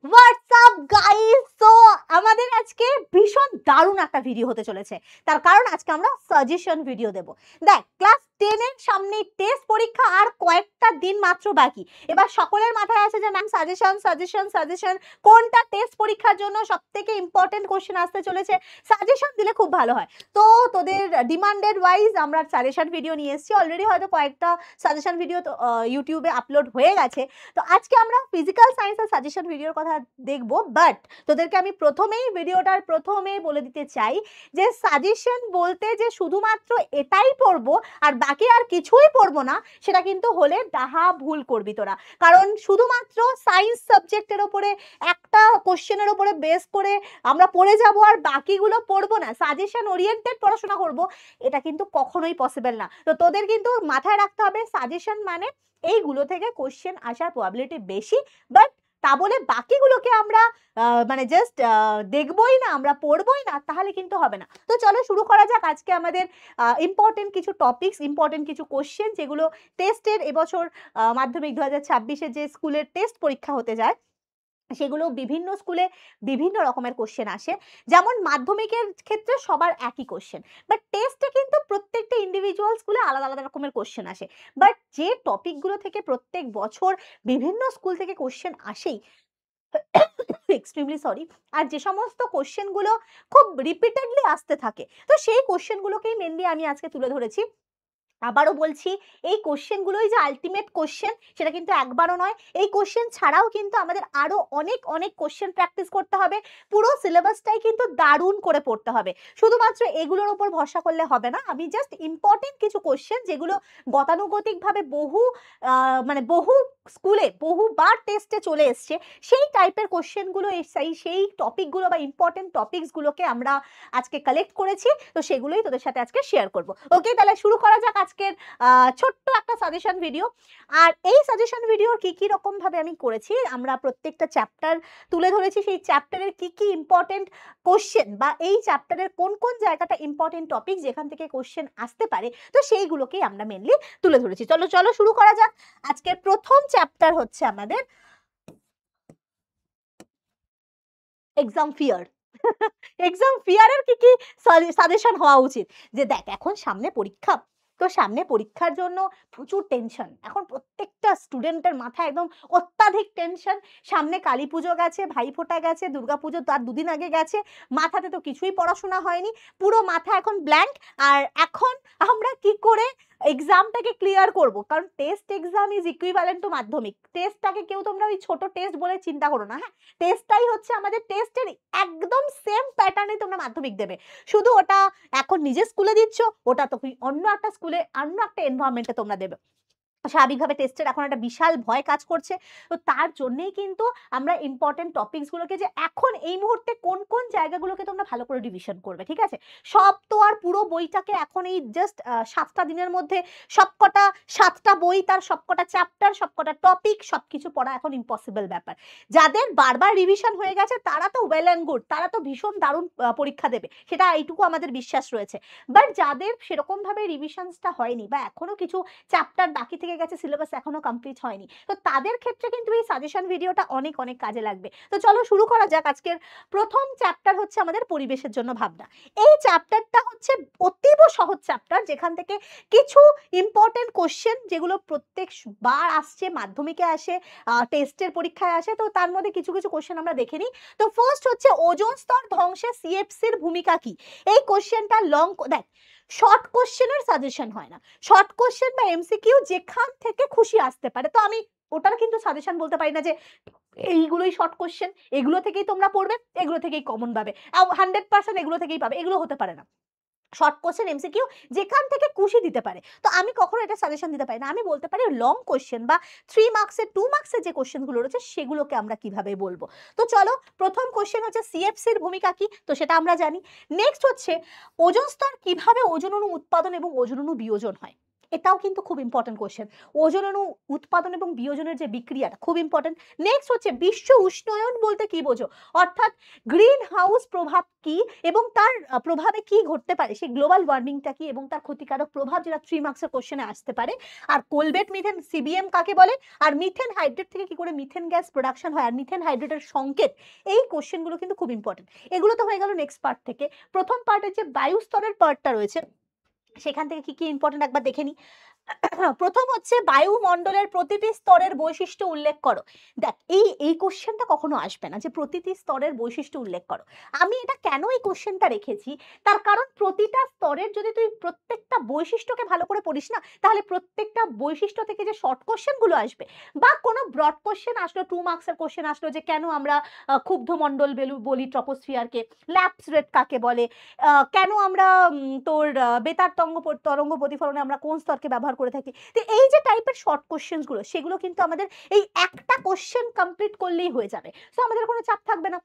WhatsApp guys, তো আমাদের আজকে ভীষণ দারুণ একটা ভিডিও হতে চলেছে। তার কারণ আজকে আমরা সাজেশন ভিডিও দেব। দেখ, ক্লাস 10 এর সামনে টেস্ট পরীক্ষা আর কয়েকটা দিন মাত্র বাকি। এবার সকলের মাথায় আছে যে ম্যাম সাজেশন সাজেশন সাজেশন, কোনটা টেস্ট পরীক্ষার জন্য সবথেকে ইম্পর্টেন্ট কোশ্চেন আসতে চলেছে, সাজেশন দিলে খুব ভালো হয়। তো তোদের ডিমান্ডেড ওয়াইজ আমরা সাজেশন ভিডিও নিয়ে এসেছি। অলরেডি হয়তো কয়েকটা সাজেশন ভিডিও তো ইউটিউবে আপলোড হয়ে গেছে। তো আজকে আমরা ফিজিক্যাল সায়েন্সের সাজেশন ভিডিওর কথা দেখব। বাট তোদেরকে আমি ভিডিওটার প্রথমে বলে দিতে চাই যে সাজেশন বলতে যে শুধুমাত্র এটাই পড়বো আর বাকি আর কিছুই পড়বো না, সেটা কিন্তু হলে ডাহা ভুল করবি তোরা। কারণ শুধুমাত্র সায়েন্স সাবজেক্টের ওপরে একটা কোশ্চেনের ওপরে বেস করে আমরা পড়ে যাব আর বাকিগুলো পড়বো না, সাজেশন ওরিয়েন্টেড পড়াশোনা করব, এটা কিন্তু কখনোই পসিবল না। তো তোদের কিন্তু মাথায় রাখতে হবে সাজেশন মানে এইগুলো থেকে কোশ্চেন আসার প্রবাবিলিটি বেশি। বাট তা বলে বাকিগুলোকে আমরা মানে জাস্ট দেখবই না, আমরা পড়বই না, তাহলে কিন্তু হবে না। তো চলো শুরু করা যাক আজকে আমাদের ইম্পর্টেন্ট কিছু টপিকস, ইম্পর্টেন্ট কিছু কোশ্চেন যেগুলো টেস্টের এবছর মাধ্যমিক 2026-এ যে স্কুলের টেস্ট পরীক্ষা হতে যায় সেগুলো বিভিন্ন স্কুলে বিভিন্ন রকমের কোশ্চেন আসে। যেমন মাধ্যমিকের ক্ষেত্রে সবার একই কোশ্চেন, বাট টেস্টে কিন্তু প্রত্যেকটা ইন্ডিভিজুয়াল স্কুলে আলাদা আলাদা রকমের কোশ্চেন আসে। বাট যে টপিকগুলো থেকে প্রত্যেক বছর বিভিন্ন স্কুল থেকে কোশ্চেন আসেই, এক্সট্রিমলি সরি, আর যে সমস্ত কোশ্চেনগুলো খুব রিপিটেডলি আসতে থাকে, তো সেই কোশ্চেনগুলোকেই মেনলি আমি আজকে তুলে ধরেছি। আবারও বলছি, এই কোশ্চেনগুলোই যে আলটিমেট কোশ্চেন সেটা কিন্তু একবারও নয়। এই কোশ্চেন ছাড়াও কিন্তু আমাদের আরো অনেক অনেক কোশ্চেন প্র্যাকটিস করতে হবে। পুরো সিলেবাসটাই কিন্তু দারুণ করে পড়তে হবে। শুধুমাত্র এগুলোর উপর ভরসা করলে হবে না। আমি জাস্ট ইম্পর্টেন্ট কিছু কোশ্চেন যেগুলো গতানুগতিকভাবে মানে বহু স্কুলে বহুবার টেস্টে চলে এসছে, সেই টাইপের কোশ্চেনগুলো, সেই টপিকগুলো বা ইম্পর্টেন্ট টপিকসগুলোকে আমরা আজকে কালেক্ট করেছি। তো সেগুলোই তোদের সাথে আজকে শেয়ার করব। ওকে, তাহলে শুরু করা যাক আজকের ছোট্ট একটা সাজেশন ভিডিও। আর এই সাজেশন ভিডিও কি কি রকম ভাবে আমি করেছি, আমরা প্রত্যেকটা চ্যাপ্টার তুলে ধরেছি, সেই চ্যাপ্টারের কি কি ইম্পর্টেন্ট কোশ্চেন বা এই চ্যাপ্টারের কোন কোন জায়গাটা ইম্পর্টেন্ট টপিক যেখান থেকে কোশ্চেন আসতে পারে, তো সেইগুলোকেই আমরা মেনলি তুলে ধরেছি। চলো চলো শুরু করা যাক। আজকের প্রথম চ্যাপ্টার হচ্ছে আমাদের এক্সাম ফিয়ার। এক্সাম ফিয়ারের কি কি সাজেশন হওয়া উচিত, যে দেখ এখন সামনে পরীক্ষা, তো সামনে পরীক্ষার জন্য প্রচুর টেনশন, এখন প্রত্যেকটা স্টুডেন্টের মাথায় একদম অত্যাধিক টেনশন। সামনে কালী পুজো গেছে, ভাইফোঁটা গেছে, দুর্গাপুজো তার দুদিন আগে গেছে, মাথাতে তো কিছুই পড়াশোনা হয়নি, পুরো মাথা এখন ব্ল্যাঙ্ক। আর এখন আমরা কি করে এক্সামটাকে ক্লিয়ার করব, কারণ test exam is equivalent to মাধ্যমিক। টেস্টটাকে কেউ তোমরা ওই ছোট টেস্ট বলে চিন্তা করো না। হ্যাঁ, টেস্টটাই হচ্ছে আমাদের টেস্টের একদম সেম প্যাটার্নে তোমরা মাধ্যমিক দেবে, শুধু ওটা এখন নিজের স্কুলে দিচ্ছ, ওটা তো অন্য একটা স্কুলে অন্য একটা এনভায়রনমেন্টে তোমরা দেবে। স্বাভাবিকভাবে টেস্টের এখন একটা বিশাল ভয় কাজ করছে। তো তার জন্যই কিন্তু আমরা ইম্পর্টেন্ট টপিকসগুলোকে, যে এখন এই মুহূর্তে কোন কোন জায়গাগুলোকে তোমরা ভালো করে রিভিশন করবে, ঠিক আছে, সব তো আর পুরো বইটাকে এখন এই জাস্ট 7টা দিনের মধ্যে সবকটা 7টা বই, তার সবকটা চ্যাপ্টার, সবকটা টপিক, সবকিছু পড়া এখন ইম্পসিবল ব্যাপার। যাদের বারবার রিভিশন হয়ে গেছে তারা তো ওয়েল অ্যান্ড গুড, তারা তো ভীষণ দারুণ পরীক্ষা দেবে, সেটা এইটুকু আমাদের বিশ্বাস রয়েছে। বাট যাদের সেরকম ভাবে রিভিশনসটা হয়নি বা এখনো কিছু চ্যাপ্টার বাকি থেকে গেছে, সিলেবাস এখনো কমপ্লিট হয়নি, তো তাদের ক্ষেত্রে কিন্তু এই সাজেশন ভিডিওটা অনেক অনেক কাজে লাগবে। তো চলো শুরু করা যাক। আজকের প্রথম চ্যাপ্টার হচ্ছে আমাদের পরিবেশের জন্য ভাবনা। এই চ্যাপ্টারটা হচ্ছে অতীব সহজ চ্যাপ্টার, যেখান থেকে কিছু ইম্পর্টেন্ট কোশ্চেন যেগুলো প্রত্যেকবার আসছে, মাধ্যমিকে আসে, টেস্টের পরীক্ষায় আসে, তো তার মধ্যে কিছু কিছু কোশ্চেন আমরা দেখে নিই। তো ফার্স্ট হচ্ছে ওজোন স্তর ধ্বংসে সিএফসির ভূমিকা কি। এই কোশ্চেনটা লং, দেখ শর্ট কোশ্চেনের সাজেশন হয় না, শর্ট কোশ্চেন বা এমসিকিউ যেখান থেকে খুশি আসতে পারে, তো আমি ওটার কিন্তু সাজেশন বলতে পারি না যে এইগুলোই শর্ট কোশ্চেন, এগুলো থেকেই তোমরা পড়বে, এগুলো থেকেই কমন পাবে, 100% এগুলো থেকেই পাবে, এগুলো হতে পারে না। শর্ট কোশ্চেন এমসিকিউ যেখান থেকে খুশি দিতে পারে, তো আমি কখনো এটা সাজেশন দিতে পারি না। আমি বলতে পারি লং কোশ্চেন বা 3 মার্কসের 2 মার্কসের যে কোশ্চেনগুলো রয়েছে সেগুলোকে আমরা কিভাবে বলবো। তো চলো, প্রথম কোশ্চেন হচ্ছে সিএফসির ভূমিকা কি, তো সেটা আমরা জানি। নেক্সট হচ্ছে ওজোন স্তর কিভাবে ওজোন অণু উৎপাদন এবং ওজোন অণু বিয়োজন হয়। এটাও কিন্তু খুব ইম্পর্টেন্ট কোশ্চেন। ওজোন অণু উৎপাদন এবং বিয়োজনের যে বিক্রিয়াটা খুব ইম্পর্টেন্ট। নেক্সট হচ্ছে বিশ্ব উষ্ণায়ন বলতে কি বোঝো, অর্থাৎ গ্রিন হাউস প্রভাব কি এবং তার প্রভাবে কি ঘটতে পারে, সেই গ্লোবাল ওয়ার্মিংটা কি এবং তার ক্ষতিকারক প্রভাব, যেটা 3 মার্কসের কোশ্চেনে আসতে পারে। আর কোলবেট মিথেন সিবিএম কাকে বলে, আর মিথেন হাইড্রেট থেকে কি করে মিথেন গ্যাস প্রোডাকশন হয়, আর মিথেন হাইড্রেটের সংকেত, এই কোশ্চেনগুলো কিন্তু খুব ইম্পর্টেন্ট। এগুলো তো হয়ে গেল নেক্সট পার্ট থেকে। প্রথম পার্টের যে বায়ু স্তরের পার্টটা রয়েছে সেখান থেকে কি কি ইম্পর্টেন্ট একবার দেখে নিই। প্রথম হচ্ছে বায়ুমণ্ডলের প্রতিটি স্তরের বৈশিষ্ট্য উল্লেখ করো। দেখ এই কোশ্চেনটা কখনো আসবে না যে প্রতিটি স্তরের বৈশিষ্ট্য উল্লেখ করো। আমি এটা কেন এই কোশ্চেনটা রেখেছি, তার কারণ প্রতিটা স্তরের যদি তুই প্রত্যেকটা বৈশিষ্ট্যকে ভালো করে পড়িস না, তাহলে প্রত্যেকটা বৈশিষ্ট্য থেকে যে শর্ট কোশ্চেনগুলো আসবে বা কোনো ব্রড কোশ্চেন আসলো, 2 মার্কসের কোশ্চেন আসলো যে কেন আমরা ক্ষুব্ধ মণ্ডল বলি ট্রপোস্ফিয়ারকে, ল্যাপস রেট কাকে বলে, কেন আমরা তোর বেতার তরঙ্গ প্রতিফলনে আমরা কোন স্তরকে ব্যবহার করে থাকি। তো এই যে টাইপের শর্ট কোশ্চেন গুলো, সেগুলো কিন্তু আমাদের এই একটা কোশ্চেন কমপ্লিট করলেই হয়ে যাবে, তো আমাদের কোনো চাপ থাকবে না।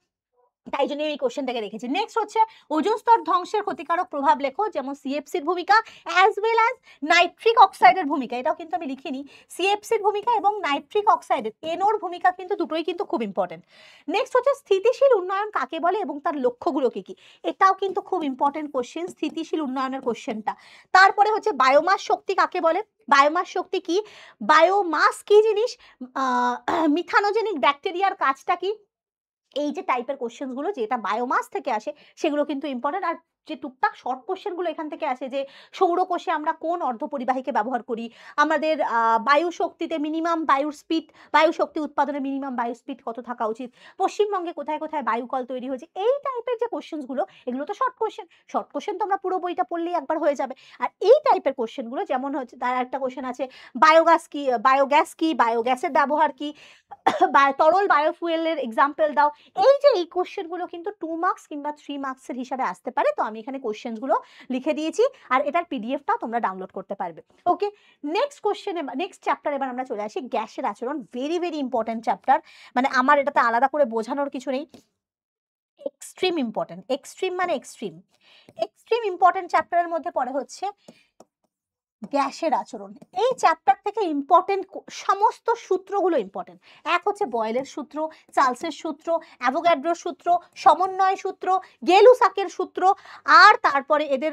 তাই জন্য এই কোশ্চেনটাকে রেখেছি। নেক্সট হচ্ছে ওজোন স্তর ধ্বংসের ক্ষতিকারক প্রভাব লেখো, যেমন সিএফসির ভূমিকা অ্যাজ ওয়েল অ্যাজ নাইট্রিক অক্সাইডের ভূমিকা, এটাও কিন্তু আমি লিখিনি। সিএফসির ভূমিকা এবং নাইট্রিক অক্সাইডের এনওর ভূমিকা কিন্তু দুটোই কিন্তু খুব ইম্পর্টেন্ট। নেক্সট হচ্ছে স্থিতিশীল উন্নয়ন কাকে বলে এবং তার লক্ষ্যগুলো কি কি, এটাও কিন্তু খুব ইম্পর্টেন্ট কোশ্চেন, স্থিতিশীল উন্নয়নের কোশ্চেনটা। তারপরে হচ্ছে বায়োমাস শক্তি কাকে বলে, বায়োমাস শক্তি কি, বায়োমাস কি জিনিস, মিথানোজেনিক ব্যাকটেরিয়ার কাজটা কি, এই যে টাইপের কোশ্চেনগুলো যেটা বায়োমাস থেকে আসে সেগুলো কিন্তু ইম্পর্টেন্ট। আর যে টুকটাক শর্ট কোশ্চেনগুলো এখান থেকে আসে যে সৌরকোষে আমরা কোন অর্ধপরিবাহীকে ব্যবহার করি, আমাদের বায়ু শক্তিতে মিনিমাম বায়ুর স্পিড, বায়ু শক্তি উৎপাদনে মিনিমাম বায়ু স্পিড কত থাকা উচিত, পশ্চিমবঙ্গে কোথায় কোথায় বায়ুকল তৈরি হয়েছে, এই টাইপের যে কোশ্চেনগুলো এগুলো তো শর্ট কোশ্চেন। শর্ট কোশ্চেন তো আমরা পুরো বইটা পড়লেই একবার হয়ে যাবে। আর এই টাইপের কোশ্চেনগুলো যেমন হচ্ছে, তার একটা কোশ্চেন আছে বায়োগ্যাস কি, বায়োগ্যাসের ব্যবহার কি, তরল বায়োফুয়েলের এক্সাম্পল দাও। এই যে এই কোশ্চেনগুলো কিন্তু 2 মার্কস কিংবা 3 মার্কসের হিসাবে আসতে পারে, তো আমি এখানে কোশ্চেনগুলো লিখে দিয়েছি আর এটার পিডিএফটা তোমরা ডাউনলোড করতে পারবে। ওকে, নেক্সট কোশ্চেন, নেক্সট চ্যাপ্টার এবার আমরা চলে আসি গ্যাসের আচরণ। ভেরি ভেরি ইম্পর্টেন্ট চ্যাপ্টার, মানে আমার এটাতে আলাদা করে বোঝানোর কিছু নেই, এক্সট্রিম ইম্পর্টেন্ট, এক্সট্রিম মানে এক্সট্রিম, এক্সট্রিম ইম্পর্টেন্ট চ্যাপ্টারের মধ্যে পড়ে হচ্ছে গ্যাসের আচরণ। এই চ্যাপ্টার থেকে ইম্পর্টেন্ট সমস্ত সূত্রগুলো ইম্পর্টেন্ট। এক হচ্ছে বয়েলের সূত্র, চার্লসের সূত্র, অ্যাভোগাড্রোর সূত্র, সমন্বয় সূত্র, গেলুসাকের সূত্র, আর তারপরে এদের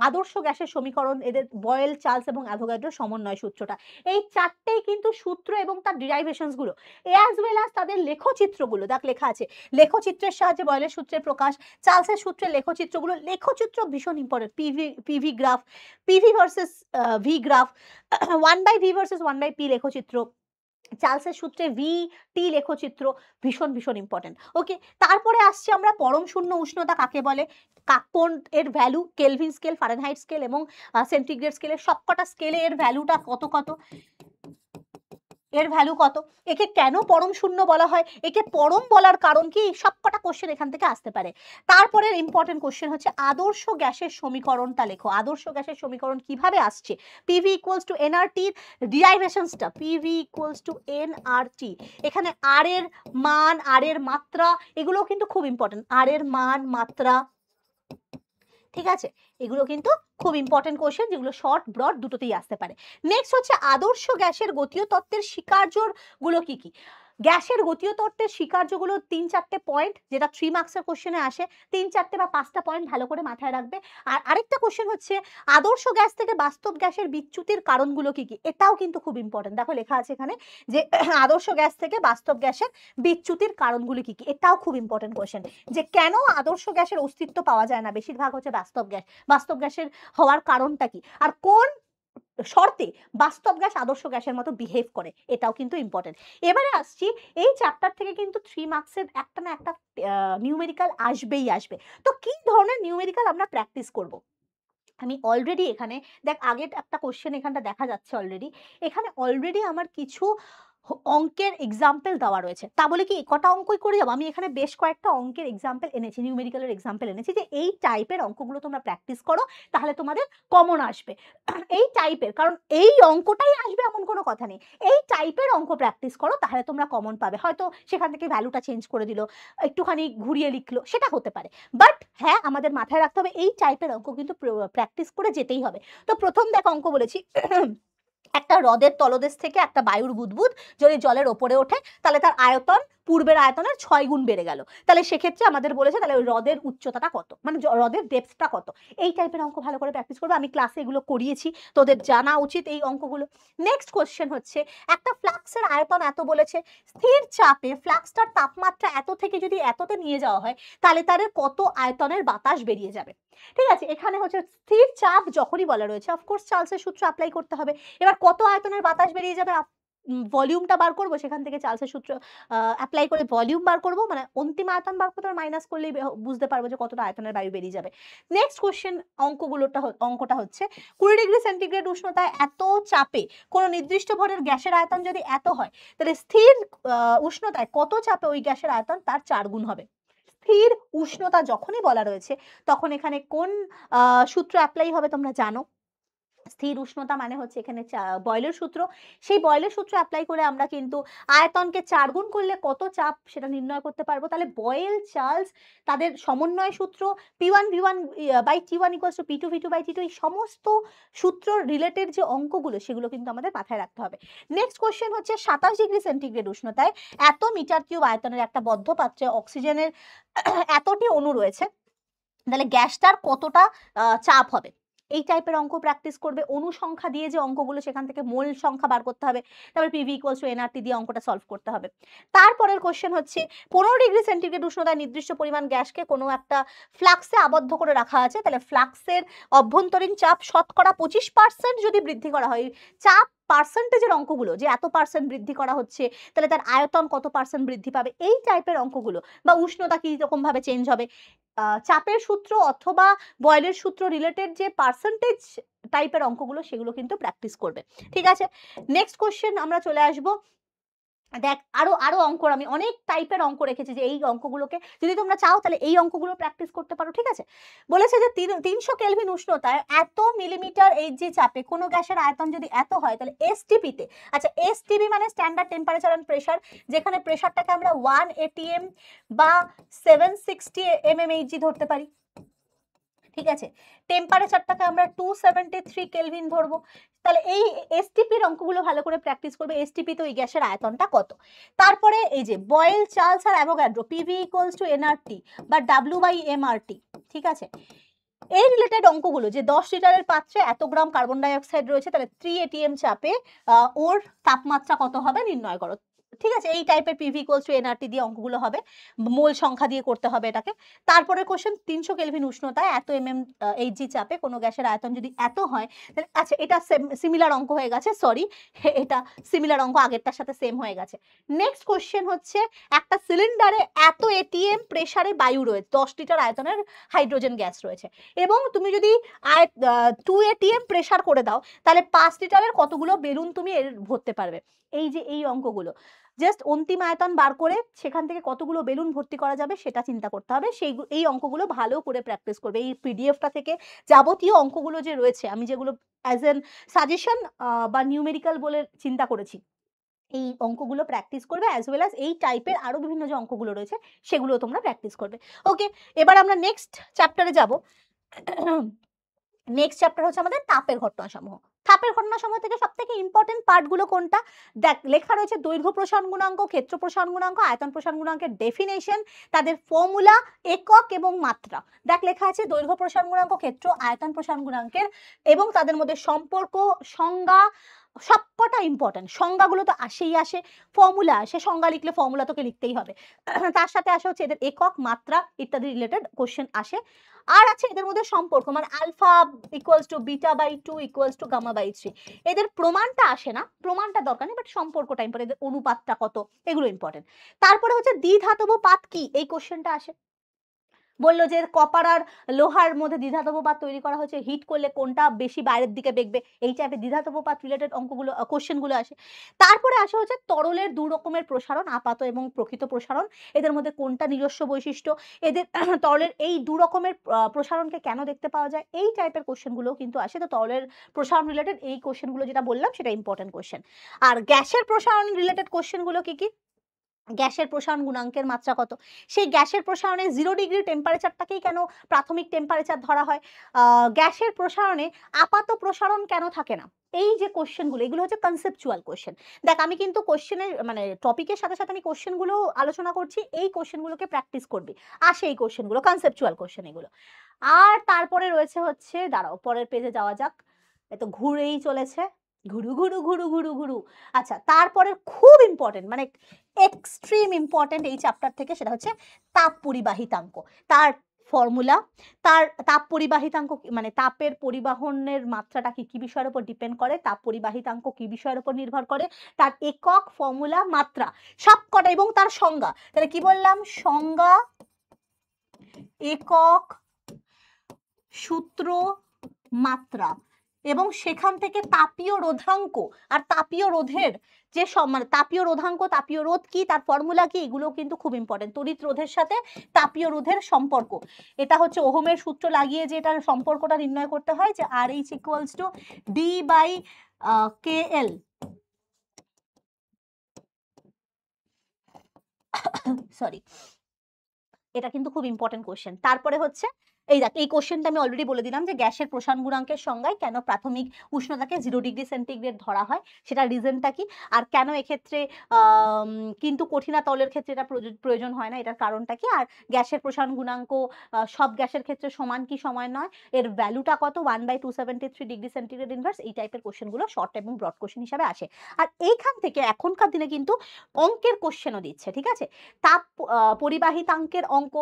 আদর্শ গ্যাসের সমীকরণ, এদের বয়েল, চার্লস এবং অ্যাভোগাড্রোর সমন্বয় সূত্রটা। এই চারটেই কিন্তু সূত্র এবং তার ডিরাইভেশনস গুলো অ্যাজ ওয়েল অ্যাজ তাদের লেখচিত্রগুলো, দেখ লেখা আছে, লেখচিত্রের সাহায্যে বয়েলের সূত্রের প্রকাশ, চার্লসের সূত্রের লেখচিত্রগুলো, লেখচিত্র ভীষণ important. PV graph, PV versus V graph, 1/v versus 1/p লেখচিত্র, চার্লসের সূত্রে ভি টি লেখচিত্র, ভীষণ ভীষণ ইম্পর্টেন্ট। ওকে, তারপরে আসছে আমরা পরম শূন্য উষ্ণতা কাকে বলে, কোন এর value, Kelvin scale, Fahrenheit scale এবং সেন্টিগ্রেড স্কেলের সবকটা স্কেলে এর ভ্যালুটা কত কত, এর ভ্যালু কত, একে কেন পরম শূন্য বলা হয়, একে পরম বলার কারণ কি, সবকটা কোশ্চেন এখান থেকে আসতে পারে। তারপরে ইম্পর্টেন্ট কোশ্চেন হচ্ছে আদর্শ গ্যাসের সমীকরণটা লেখো, আদর্শ গ্যাসের সমীকরণ কিভাবে আসছে, পিভি ইকুয়ালস টু এনআরটি ডিরাইভেশনসটা, পিভি ইকুয়ালস টু এনআরটি, এখানে আর এর মান, আর এর মাত্রা, এগুলো কিন্তু খুব ইম্পর্টেন্ট, আর এর মান, মাত্রা, ঠিক আছে, এগুলো কিন্তু খুব ইম্পর্টেন্ট কোশ্চেন, যেগুলো শর্ট ব্রড দুটোতেই আসতে পারে। নেক্সট হচ্ছে আদর্শ গ্যাসের গতীয় তত্ত্বের স্বীকার্যগুলো কি কি, গ্যাসের গতীয় তত্ত্বের স্বীকার্যগুলো 3-4টে পয়েন্ট, যেটা 3 মার্কসের কোশ্চেনে আসে, 3-4টে বা 5টা পয়েন্ট ভালো করে মাথায় রাখবে। আর আরেকটা কোশ্চেন হচ্ছে আদর্শ গ্যাস থেকে বাস্তব গ্যাসের বিচ্যুতির কারণগুলো কি কি, এটাও কিন্তু খুব ইম্পর্টেন্ট। দেখো লেখা আছে এখানে যে আদর্শ গ্যাস থেকে বাস্তব গ্যাসের বিচ্যুতির কারণগুলো কি কি, এটাও খুব ইম্পর্টেন্ট কোশ্চেন, যে কেন আদর্শ গ্যাসের অস্তিত্ব পাওয়া যায় না, বেশিরভাগ হচ্ছে বাস্তব গ্যাস, বাস্তব গ্যাসের হওয়ার কারণটা কি, আর কোন শর্তে বাস্তব গ্যাস আদর্শ গ্যাসের মতো বিহেভ করে, এটাও কিন্তু ইম্পর্টেন্ট। এবারে আসছি, এই চ্যাপ্টার থেকে কিন্তু 3 মার্কসের একটা না একটা নিউমেরিক্যাল আসবেই আসবে। তো কি ধরনের নিউমেরিক্যাল আমরা প্র্যাকটিস করব, আমি অলরেডি এখানে দেখ, আগের একটা কোশ্চেন এখানটা দেখা যাচ্ছে অলরেডি, এখানে অলরেডি আমার কিছু অঙ্কের এক্সাম্পল দেওয়া রয়েছে। তা বলে কি কটা অঙ্কই করে যাবো? আমি এখানে বেশ কয়েকটা অঙ্কের এক্সাম্পল এনেছি, নিউমেরিক্যালের এক্সাম্পল এনেছি, যে এই টাইপের অঙ্কগুলো তোমরা প্র্যাকটিস করো, তাহলে তোমাদের কমন আসবে। এই টাইপের, কারণ এই অঙ্কটাই আসবে এমন কোনো কথা নেই, এই টাইপের অঙ্ক প্র্যাকটিস করো, তাহলে তোমরা কমন পাবে। হয়তো সেখান থেকে ভ্যালুটা চেঞ্জ করে দিল, একটুখানি ঘুরিয়ে লিখলো, সেটা হতে পারে, বাট হ্যাঁ আমাদের মাথায় রাখতে হবে এই টাইপের অঙ্ক কিন্তু প্র্যাকটিস করে যেতেই হবে। তো প্রথম দেখ অঙ্ক বলেছি, একটা হ্রদের তলদেশ থেকে একটা বায়ুর বুদবুদ যদি জলের ওপরে ওঠে, তাহলে তার আয়তন পূর্বের আয়তনের 6 গুণ বেড়ে গেল। তাহলে সেক্ষেত্রে আমাদের বলেছে তাহলে ওই হ্রদের উচ্চতাটা কত, মানে হ্রদের ডেপথটা কত। এই টাইপের অঙ্ক ভালো করে প্র্যাকটিস করবে, আমি ক্লাসে এগুলো করিয়েছি, তোদের জানা উচিত এই অঙ্কগুলো। নেক্সট কোশ্চেন হচ্ছে, একটা ফ্লাক্সের আয়তন এত বলেছে, স্থির চাপে ফ্লাক্সটার তাপমাত্রা এত থেকে যদি এততে নিয়ে যাওয়া হয়, তাহলে তার কত আয়তনের বাতাস বেরিয়ে যাবে। ঠিক আছে, এখানে হচ্ছে স্থির চাপ যখনই বলা রয়েছে, অফকোর্স চার্লসের সূত্র অ্যাপ্লাই করতে হবে। এবার কত আয়তনের বাতাস বেরিয়ে যাবে, ভলিউমটা বার করবো, সেখান থেকে চার্লসের সূত্র অ্যাপ্লাই করে ভলিউম বার করবো, মানে অন্তিম আয়তন বার করতে মাইনাস করলেই বুঝতে পারবো যে কতটা আয়তনের বায়ু বেরিয়ে যাবে। নেক্সট কোশ্চেন অঙ্কটা হচ্ছে 20 ডিগ্রি সেন্টিগ্রেড উষ্ণতায় এত চাপে কোনো নির্দিষ্ট ভরের গ্যাসের আয়তন যদি এত হয়, তাহলে স্থির উষ্ণতায় কত চাপে ওই গ্যাসের আয়তন তার 4 গুণ হবে। স্থির উষ্ণতা যখনই বলা রয়েছে, তখন এখানে কোন সূত্র অ্যাপ্লাই হবে তোমরা জানো। স্থির উষ্ণতা মানে হচ্ছে এখানে বয়লের সূত্র, সেই বয়লের সূত্র অ্যাপ্লাই করে আমরা কিন্তু আয়তনকে 4 গুণ করলে কত চাপ সেটা নির্ণয় করতে পারবো। তাহলে বয়েল চার্লস তাদের সমন্বয় সূত্র P1 V1 by T1 equals to P2 V2 by T2, এই সমস্ত সূত্র রিলেটেড যে অঙ্কগুলো সেগুলো কিন্তু আমাদের মাথায় রাখতে হবে। নেক্সট কোশ্চেন হচ্ছে 27 ডিগ্রি সেন্টিগ্রেড উষ্ণতায় এত মিটার কিউব আয়তনের একটা বদ্ধ পাত্রে অক্সিজেনের এতটি অণু রয়েছে, তাহলে গ্যাসটার কতটা চাপ হবে। এই টাইপের অঙ্ক প্র্যাকটিস করবে, অণু সংখ্যা দিয়ে যে অঙ্কগুলো সেখান থেকে মোল সংখ্যা বার করতে হবে, তারপর পিভি ইকুয়ালস টু এনআরটি দিয়ে অঙ্কটা সলভ করতে হবে। তারপরের কোশ্চেন হচ্ছে 15 ডিগ্রি সেন্টিগ্রেড উষ্ণতায় নির্দিষ্ট পরিমাণ গ্যাসকে কোনো একটা ফ্লাক্সে আবদ্ধ করে রাখা আছে, তাহলে ফ্লাক্সের অভ্যন্তরীণ চাপ শতকরা 25% যদি বৃদ্ধি করা হয়, চাপ পার্সেন্টেজের অঙ্কগুলো যে এত পার্সেন্ট বৃদ্ধি করা হচ্ছে, তাহলে তার আয়তন কত পার্সেন্ট বৃদ্ধি পাবে, এই টাইপের অঙ্কগুলো, বা উষ্ণতা কি রকম ভাবে চেঞ্জ হবে, চাপের সূত্র অথবা বয়লের সূত্র রিলেটেড যে পার্সেন্টেজ টাইপের অঙ্কগুলো সেগুলো কিন্তু প্র্যাকটিস করবে। ঠিক আছে, নেক্সট কোশ্চেন আমরা চলে আসবো। দেখ আরো অঙ্ক, আমি অনেক টাইপের অঙ্ক রেখেছি, যে এই অঙ্কগুলোকে যদি তোমরা চাও তাহলে এই অঙ্কগুলো প্র্যাকটিস করতে পারো। ঠিক আছে, বলেছে যে 300 কেলভিন উষ্ণতায় এত মিলিমিটার এইচ জি চাপে কোনো গ্যাসের আয়তন যদি এত হয়, তাহলে এসটিপি তে, আচ্ছা এসটিপি মানে স্ট্যান্ডার্ড টেম্পারেচার এন্ড প্রেসার, যেখানে প্রেসারটাকে আমরা 1 atm বা 760 mmHg ধরতে পারি। ঠিক আছে, টেম্পারেচারটাকে আমরা 273 কেলভিন ধরবো। তাহলে এই এসটিপির অঙ্কগুলো ভালো করে প্র্যাকটিস করবে, এসটিপি তো ওই গ্যাসের আয়তনটা কত। তারপরে এই যে বয়েল চার্লস আর Avogadro, PV equals to NRT বা ডাব্লিউ বাই এমআরটি। ঠিক আছে, এই রিলেটেড অঙ্কগুলো, যে 10 লিটারের পাত্রে এত গ্রাম কার্বন ডাই অক্সাইড রয়েছে, তাহলে 3 atm চাপে ওর তাপমাত্রা কত হবে নির্ণয় করো। ঠিক আছে, এই টাইপের পিভি ইকুয়ালস টু এনআরটি দিয়ে অঙ্কগুলো হবে, মোল সংখ্যা দিয়ে করতে হবে এটাকে। তারপরে কোশ্চেন 300 কেলভিন উষ্ণতায় এত এইচজি চাপে কোনো গ্যাসের আয়তন যদি এত হয়, তাহলে আচ্ছা এটা সিমিলার অঙ্ক হয়ে গেছে, সরি এটা সিমিলার অঙ্ক আগেরটার সাথে সেম হয়ে গেছে। নেক্সট কোশ্চেন হচ্ছে, একটা সিলিন্ডারে এত এটিএম প্রেসারে বায়ু রয়েছে, 10 লিটার আয়তনের হাইড্রোজেন গ্যাস রয়েছে, এবং তুমি যদি 2 atm প্রেসার করে দাও, তাহলে 5 লিটারের কতগুলো বেলুন তুমি ভরতে পারবে। এই যে এই অঙ্কগুলো, জাস্ট অন্তিম আয়তন বার করে সেখান থেকে কতগুলো বেলুন ভর্তি করা যাবে সেটা চিন্তা করতে হবে। এই অঙ্কগুলো ভালো করে প্র্যাকটিস করবে। এই পিডিএফটা থেকে যাবতীয় অঙ্কগুলো যে রয়েছে, আমি যেগুলো অ্যাজ এন সাজেশন বা নিউমেরিক্যাল বলে চিন্তা করেছি, এই অঙ্কগুলো প্র্যাকটিস করবে, অ্যাজ ওয়েল অ্যাজ এই টাইপের আরো বিভিন্ন যে অঙ্কগুলো রয়েছে সেগুলো তোমরা প্র্যাকটিস করবে। ওকে, এবার আমরা নেক্সট চ্যাপ্টারে যাব। নেক্সট চ্যাপ্টার হচ্ছে আমাদের তাপের ঘটনাসমূহ। তাপের ঘটনাসমূহ থেকে সবথেকে ইম্পর্টেন্ট পার্টগুলো কোনটা, দেখ লেখা রয়েছে দৈর্ঘ্য প্রসারণ গুণাঙ্ক, ক্ষেত্র প্রসারণ গুণাঙ্ক, আয়তন প্রসারণ গুণাঙ্কের ডেফিনেশন, তাদের ফর্মুলা, একক এবং মাত্রা। দেখ লেখা আছে দৈর্ঘ্য প্রসারণ গুণাঙ্ক, ক্ষেত্র, আয়তন প্রসারণ গুণাঙ্কের এবং তাদের মধ্যে সম্পর্ক, সংজ্ঞা, সবকটা ইম্পর্টেন্ট। সংজ্ঞাগুলো তো আসেই আসে, ফর্মুলা আসে, সংজ্ঞা লিখলে ফর্মুলা তোকে লিখতেই হবে, তার সাথে আসে হচ্ছে এদের একক, মাত্রা ইত্যাদি রিলেটেড কোশ্চেন আসে। আর আছে এদের মধ্যে সম্পর্ক, মানে alpha equals to beta by 2 equals to gamma by 3। এদের প্রমাণটা আসে না, প্রমাণটা দরকার নেই, বাট সম্পর্কটা ইম্পর্টেন্ট, এদের অনুপাতটা কত এগুলো ইম্পর্টেন্ট। তারপরে হচ্ছে দ্বিধাতব পাত কি, এই কোশ্চেনটা আসে। বললো যে কপার আর লোহার মধ্যে দ্বিধাতব পাত তৈরি করা হয়েছে, হিট করলে কোনটা বেশি বাইরের দিকে বেঁকবে, এই টাইপের দ্বিধাতব পাত রিলেটেড অঙ্কগুলো কোশ্চেনগুলো আসে। তারপরে আসে হচ্ছে তরলের দু রকমের প্রসারণ, আপাত এবং প্রকৃত প্রসারণ, এদের মধ্যে কোনটা নিজস্ব বৈশিষ্ট্য, এদের তরলের এই দু রকমের প্রসারণকে কেন দেখতে পাওয়া যায়, এই টাইপের কোশ্চেনগুলো কিন্তু আসে। তো তরলের প্রসারণ রিলেটেড এই কোশ্চেনগুলো যেটা বললাম সেটা ইম্পর্টেন্ট কোশ্চেন। আর গ্যাসের প্রসারণ রিলেটেড কোশ্চেনগুলো কি কি, গ্যাসের প্রসারণ গুণাঙ্কের মাত্রা কত, সেই গ্যাসের প্রসারণে 0 ডিগ্রি টেম্পারেচারটাকেই কেন প্রাথমিক টেম্পারেচার ধরা হয়, গ্যাসের প্রসারণে আপাত প্রসারণ কেন থাকে না, এই যে কোশ্চেনগুলো এগুলো হচ্ছে কনসেপচুয়াল কোশ্চেন। দেখ আমি কিন্তু কোশ্চেনের মানে টপিকের সাথে সাথে আমি কোশ্চেনগুলো আলোচনা করছি, এই কোশ্চেনগুলোকে প্র্যাকটিস করবি, আসে এই কোশ্চেনগুলো কনসেপচুয়াল কোশ্চেন এগুলো। আর তারপরে রয়েছে হচ্ছে, দাঁড়াও পরের পেজে যাওয়া যাক, এ তো ঘুরেই চলেছে, ঘুরু ঘুরু ঘুরু ঘুরু ঘুরু। আচ্ছা তারপরে খুব ইম্পর্টেন্ট, মানে এক্সট্রিম ইম্পর্টেন্ট এই চ্যাপ্টার থেকে, সেটা হচ্ছে তাপ পরিবাহিতাঙ্ক, তার ফর্মুলা, তার তাপ পরিবাহিতাঙ্ক মানে তাপের পরিবহনের মাত্রাটা কি কি বিষয়ের উপর ডিপেন্ড করে, তাপ পরিবাহিতাঙ্ক কি বিষয়ের উপর নির্ভর করে, তার একক, ফর্মুলা, মাত্রা সবকটা, এবং তার সংজ্ঞা। তাহলে কি বললাম, সংজ্ঞা, একক, সূত্র, মাত্রা, এবং সেখান থেকে তাপীয় রোধাঙ্ক আর তাপীয় রোধের যে মানে তাপীয় রোধাঙ্ক, তাপীয় রোধ কি, তার ফর্মুলা কি, এগুলো কিন্তু খুব ইম্পর্টেন্ট। তড়িৎ রোধের সাথে তাপীয় রোধের সম্পর্ক, এটা হচ্ছে ওহমের সূত্র লাগিয়ে যে এটার সম্পর্কটা নির্ণয় করতে হয়, যে RH = D/KL। সরি, এটা কিন্তু খুব ইম্পর্টেন্ট কোশ্চেন। তারপরে হচ্ছে এই দেখ, এই কোশ্চেনটা আমি অলরেডি বলে দিলাম যে গ্যাসের প্রসারণ গুণাঙ্কের সংজ্ঞায় কেন প্রাথমিক উষ্ণতাকে 0 ডিগ্রি সেন্টিগ্রেড ধরা হয়, সেটা রিজনটা কি, আর কেন এক্ষেত্রে কিন্তু কঠিনা তরলের ক্ষেত্রে এটা প্রয়োজন হয় না, এটার কারণটা কি, আর গ্যাসের প্রসারণ গুণাঙ্ক সব গ্যাসের ক্ষেত্রে সমান কি সমান নয়, এর ভ্যালুটা কত, 1/273 ডিগ্রি সেন্টিগ্রেড ইনভার্স, এই টাইপের কোশ্চেনগুলো শর্ট এবং ব্রড কোশ্চেন হিসাবে আসে। আর এইখান থেকে এখনকার দিনে কিন্তু অঙ্কের কোশ্চেনও দিচ্ছে, ঠিক আছে, তাপ পরিবাহিতাঙ্কের অঙ্ক,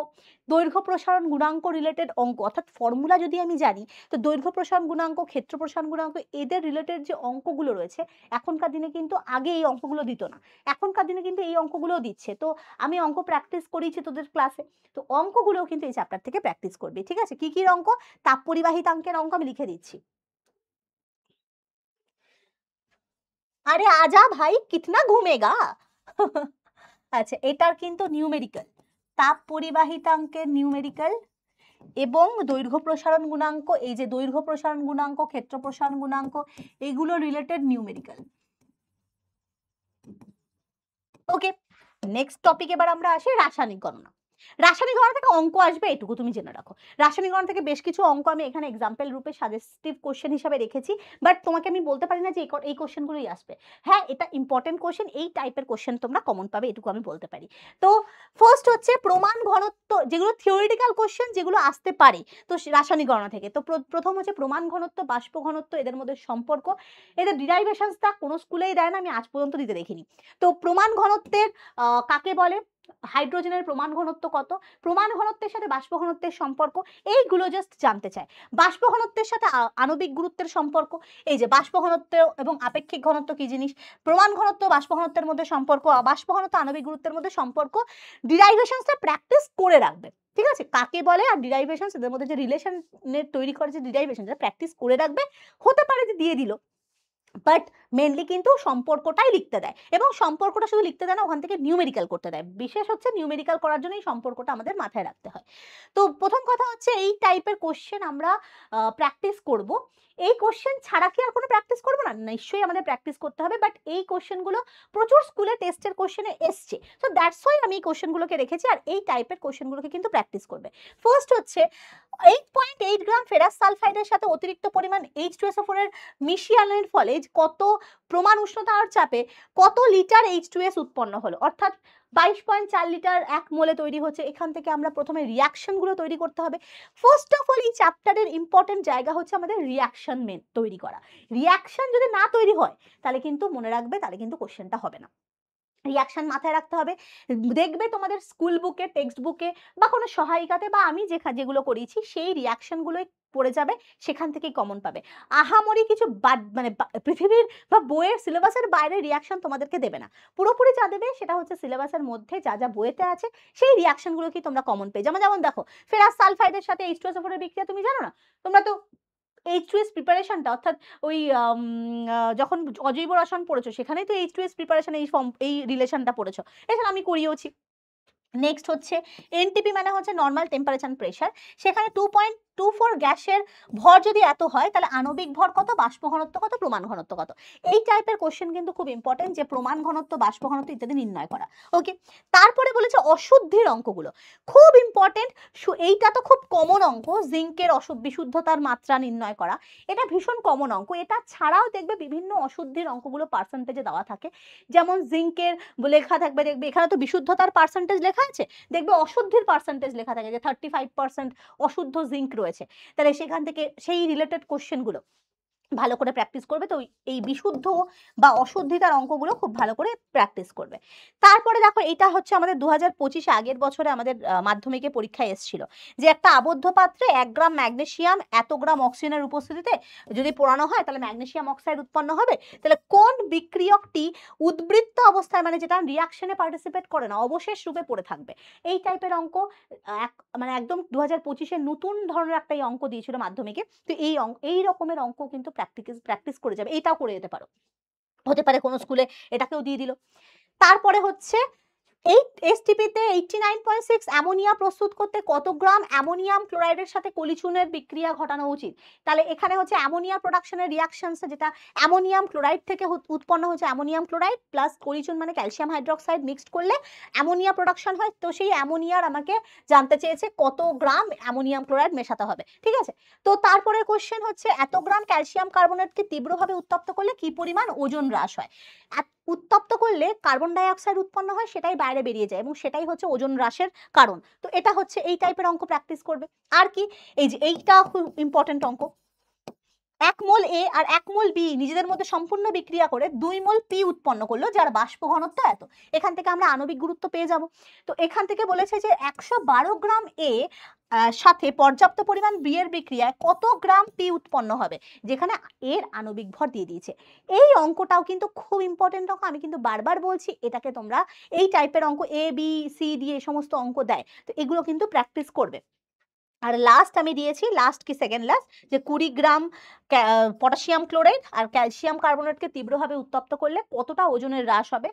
দৈর্ঘ্য প্রসারণ গুণাঙ্ক রিলেটেড অঙ্ক, অর্থাৎ ফর্মুলা যদি আমি জানি, তো দৈর্ঘ্য প্রসারণ গুণাঙ্ক, ক্ষেত্র প্রসারণ গুণাঙ্ক, এদের রিলেটেড যে অঙ্কগুলো রয়েছে, এখনকার দিনে কিন্তু আগে এই অঙ্কগুলো দিত না, এখনকার দিনে কিন্তু এই অঙ্কগুলো দিচ্ছে। তো আমি অঙ্ক প্র্যাকটিস করিয়েছি তোদের ক্লাসে, তো অঙ্কগুলোও কিন্তু এই চ্যাপ্টার থেকে প্র্যাকটিস করবি, ঠিক আছে। কি কি অঙ্ক, তাপ পরিবাহিতাঙ্কের অঙ্ক আমি লিখে দিচ্ছি। আরে আজা ভাই, কিতনা ঘুমেগা। আচ্ছা, এটার কিন্তু নিউমেরিক্যাল, তাপ পরিবাহিতাঙ্কের নিউমেরিক্যাল, এবং দৈর্ঘ্য প্রসারণ গুণাঙ্ক, এই যে দৈর্ঘ্য প্রসারণ গুণাঙ্ক, ক্ষেত্র প্রসারণ গুণাঙ্ক, এগুলো রিলেটেড নিউমেরিক্যাল। ওকে, নেক্সট টপিক এবার আমরা আসি রাসায়নিক গণনা। রাসায়নিক গণনা থেকে অঙ্ক আসবে, এটুকু তুমি জেনে রাখো। রাসায়নিক গণনা থেকে বেশ কিছু অঙ্ক আমি এখানে এক্সাম্পল রূপে সাজেস্টিভ কোশ্চেন হিসেবে রেখেছি, বাট তোমাকে আমি বলতে পারি না যে এই কোশ্চেনগুলোই আসবে। হ্যাঁ, এটা ইম্পর্টেন্ট কোশ্চেন, এই টাইপের কোশ্চেন তোমরা কমন পাবে, এটুকু আমি বলতে পারি। তো ফার্স্ট হচ্ছে প্রমাণ ঘনত্ব, যেগুলো থিওরিটিক্যাল কোশ্চেন, যেগুলো আসতে পারে তো রাসায়নিক গণনা থেকে। তো প্রথম হচ্ছে প্রমাণ ঘনত্ব, বাষ্প ঘনত্ব, এদের মধ্যে সম্পর্ক, এদের ডিরাইভেশনসটা কোনো স্কুলেই দেয় না, আমি আজ পর্যন্ত দিতে দেখিনি। তো প্রমাণ ঘনত্বের কাকে বলে, হাইড্রোজেনের প্রমাণ ঘনত্ব কত, প্রমাণ ঘনত্বের সাথে বাষ্প ঘনত্বের সম্পর্ক, এইগুলো জাস্ট জানতে চায়। বাষ্প ঘনত্বের সাথে আণবিক গুরুত্বের সম্পর্ক, এই যে বাষ্প ঘনত্ব এবং আপেক্ষিক ঘনত্ব কি জিনিস, প্রমাণ ঘনত্ব বাষ্প ঘনত্বের মধ্যে সম্পর্ক, বাষ্প ঘনত্ব আণবিক গুরুত্বের মধ্যে সম্পর্ক, ডিরাইভেশনসটা প্র্যাকটিস করে রাখবে, ঠিক আছে, কাকে বলে আর ডিরাইভেশনস, এদের মধ্যে যে রিলেশনের তৈরি করে যে ডিরাইভেশন, যেটা প্র্যাকটিস করে রাখবে, হতে পারে যে দিয়ে দিল, বাট মেনলি কিন্তু সম্পর্কটাই লিখতে দেয়, এবং সম্পর্কটা শুধু লিখতে দেয় না, ওখান থেকে নিউমেরিক্যাল করতে দেয়। বিশেষ হচ্ছে নিউমেরিক্যাল করার জন্য এই সম্পর্কটা আমাদের মাথায় রাখতে হয়। তো প্রথম কথা হচ্ছে এই টাইপের কোশ্চেন আমরা প্র্যাকটিস করব। এই কোশ্চেন ছাড়া কি আর কোনো প্র্যাকটিস করবো না, নিশ্চয়ই আমাদের প্র্যাকটিস করতে হবে, বাট এই কোশ্চেনগুলো প্রচুর স্কুলে টেস্টের কোশ্চেনে এসছে, তো দ্যাটস ওয়াই আমি এই কোশ্চেনগুলোকে রেখেছি, আর এই টাইপের কোশ্চেনগুলোকে কিন্তু প্র্যাকটিস করবে। ফার্স্ট হচ্ছে 8.8 গ্রাম ফেরাস সালফাইডের সাথে অতিরিক্ত পরিমাণ H2SO4 এর মিশিয়ানোর ফলে কত প্রমাণ উষ্ণতা আর চাপে কত লিটার H2S উৎপন্ন হলো, অর্থাৎ 22.4 লিটার 1 মোলে তৈরি হচ্ছে। এখান থেকে আমরা প্রথমে রিয়াকশনগুলো তৈরি করতে হবে। ফার্স্ট অফ অল এই চ্যাপ্টারের ইম্পর্টেন্ট জায়গা হচ্ছে আমাদের রিয়াকশন তৈরি করা। রিয়াকশন যদি না তৈরি হয় তাহলে কিন্তু মনে রাখবে, তাহলে কিন্তু কোশ্চেনটা হবে না। রিয়াকশন মাথায় রাখতে হবে। দেখবে তোমাদের স্কুল বুকে, টেক্সট বুকে বা কোনো সহায়িকাতে বা আমি যেগুলো করিয়েছি সেই রিয়াকশনগুলোই পড়ে যাবে, সেখান থেকেই কমন পাবে। আহামরি কিছু মানে পৃথিবীর বা বইয়ের সিলেবাসের বাইরে রিয়াকশন তোমাদেরকে দেবে না। পুরোপুরি যা দেবে সেটা হচ্ছে সিলেবাসের মধ্যে যা যা বইতে আছে সেই রিয়াকশনগুলোকেই তোমরা কমন পেয়ে। যেমন দেখো ফেরাস সালফাইডের সাথে H2SO4 এর বিক্রিয়া তুমি জানো না? তোমরা তো H2S প্রিপারেশনটা অর্থাৎ ওই যখন অজৈব রসায়ন পড়েছো সেখানেই তো H2S প্রিপারেশন এই রিলেশনটা পড়েছো। এছাড়া আমি করিয়েওছি। নেক্সট হচ্ছে এনটিপি মানে হচ্ছে নর্মাল টেম্পারেচার প্রেসার। সেখানে 2.24 গ্যাসের ভর যদি এত হয় তাহলে আণবিক ভর কত, বাষ্প ঘনত্ব কত, প্রমাণ ঘনত্ব কত। এই টাইপের কোশ্চেন কিন্তু খুব ইম্পর্টেন্ট, যে প্রমাণ ঘনত্ব, বাষ্প ঘনত্ব ইত্যাদি নির্ণয় করা। ওকে, তারপরে বলেছে অশুদ্ধির অঙ্কগুলো খুব ইম্পর্টেন্ট। এইটা তো খুব কমন অঙ্ক, জিঙ্কের বিশুদ্ধতার মাত্রা নির্ণয় করা, এটা ভীষণ কমন অঙ্ক। এটা ছাড়াও দেখবে বিভিন্ন অশুদ্ধির অঙ্কগুলো পার্সেন্টেজে দেওয়া থাকে। যেমন জিঙ্কের লেখা থাকবে, দেখবে এখানে তো বিশুদ্ধতার পার্সেন্টেজ লেখা আছে, দেখবে অশুদ্ধির পার্সেন্টেজ লেখা থাকে যে 35% অশুদ্ধ জিঙ্ক রয়েছে। তাহলে সেখান থেকে সেই রিলেটেড কোশ্চেনগুলো ভালো করে প্র্যাকটিস করবে। তো এই বিশুদ্ধ বা অশুদ্ধিতার অঙ্কগুলো খুব ভালো করে প্র্যাকটিস করবে। তারপরে দেখো এটা হচ্ছে আমাদের 2025-এ আগের বছরে আমাদের মাধ্যমিকে পরীক্ষায় এসেছিল, যে একটা আবদ্ধ পাত্রে 1 গ্রাম ম্যাগনেসিয়াম এত গ্রাম অক্সিজেনের উপস্থিতিতে যদি পোড়ানো হয় তাহলে ম্যাগনেসিয়াম অক্সাইড উৎপন্ন হবে। তাহলে কোন বিক্রিয়কটি উদ্বৃত্ত অবস্থায়, মানে যেটা রিয়াকশনে পার্টিসিপেট করে না, অবশেষ রূপে পড়ে থাকবে। এই টাইপের অঙ্ক মানে একদম 2025-এ নতুন ধরনের একটা অঙ্ক দিয়েছিল মাধ্যমিকে। তো এই রকমের অঙ্ক কিন্তু প্র্যাকটিস করে যাবে, এটাও করে যেতে পারো। হতে পারে কোনো স্কুলে এটাকেও দিয়ে দিল। তারপরে হচ্ছে এই এসটিপিতে 89.6 অ্যামোনিয়া প্রস্তুত করতে কত গ্রাম অ্যামোনিয়াম ক্লোরাইডের সাথে কলিচুনের বিক্রিয়া ঘটানো উচিত। তাহলে এখানে হচ্ছে অ্যামোনিয়া প্রোডাকশনের রিয়াকশনস, যেটা অ্যামোনিয়াম ক্লোরাইড থেকে উৎপন্ন হচ্ছে অ্যামোনিয়াম ক্লোরাইড প্লাস কলিচুন মানে ক্যালসিয়াম হাইড্রোক্সাইড মিক্সড করলে অ্যামোনিয়া প্রোডাকশন হয়। তো সেই অ্যামোনিয়ার আমাকে জানতে চেয়েছে কত গ্রাম অ্যামোনিয়াম ক্লোরাইড মেশাতে হবে। ঠিক আছে, তো তারপরে কোশ্চেন হচ্ছে এত গ্রাম ক্যালসিয়াম কার্বনেটকে তীব্রভাবে উত্তপ্ত করলে কি পরিমাণ ওজন হ্রাস হয়। উত্তপ্ত করলে কার্বন ডাই অক্সাইড উৎপন্ন হয়, সেটাই বাইরে বেরিয়ে যায় এবং সেটাই হচ্ছে ওজন হ্রাসের কারণ। তো এটা হচ্ছে এই টাইপের অঙ্ক প্র্যাকটিস করবে। আর কি, এই যে এইটা খুব ইম্পর্টেন্ট অঙ্ক, 1 মোল এ আর 1 মোল বি নিজেদের মধ্যে সম্পূর্ণ বিক্রিয়া করে 2 মোল পি উৎপন্ন করলো, যার বাষ্প ঘনত্ব এত। এখান থেকে আমরা আণবিক গুরুত্ব পেয়ে যাব। তো এখান থেকে বলেছে যে 112 গ্রাম এ সাথে পর্যাপ্ত পরিমাণ বি এর বিক্রিয়ায় কত গ্রাম পি উৎপন্ন হবে, যেখানে এর আণবিক ভর দিয়ে দিয়েছে। এই অঙ্কটাও কিন্তু খুব ইম্পর্টেন্ট অঙ্ক, আমি কিন্তু বারবার বলছি এটাকে তোমরা এই টাইপের অঙ্ক এ বি সি ডি এই সমস্ত অঙ্ক দেয়, তো এগুলো কিন্তু প্র্যাকটিস করবে। আর লাস্ট আমি দিয়েছি, লাস্ট কি সেকেন্ড লাস্ট, যে 20 গ্রাম পটাশিয়াম ক্লোরাইড আর ক্যালসিয়াম কার্বনেটকে তীব্রভাবে উত্তপ্ত করলে কতটা ওজনের হ্রাস হবে।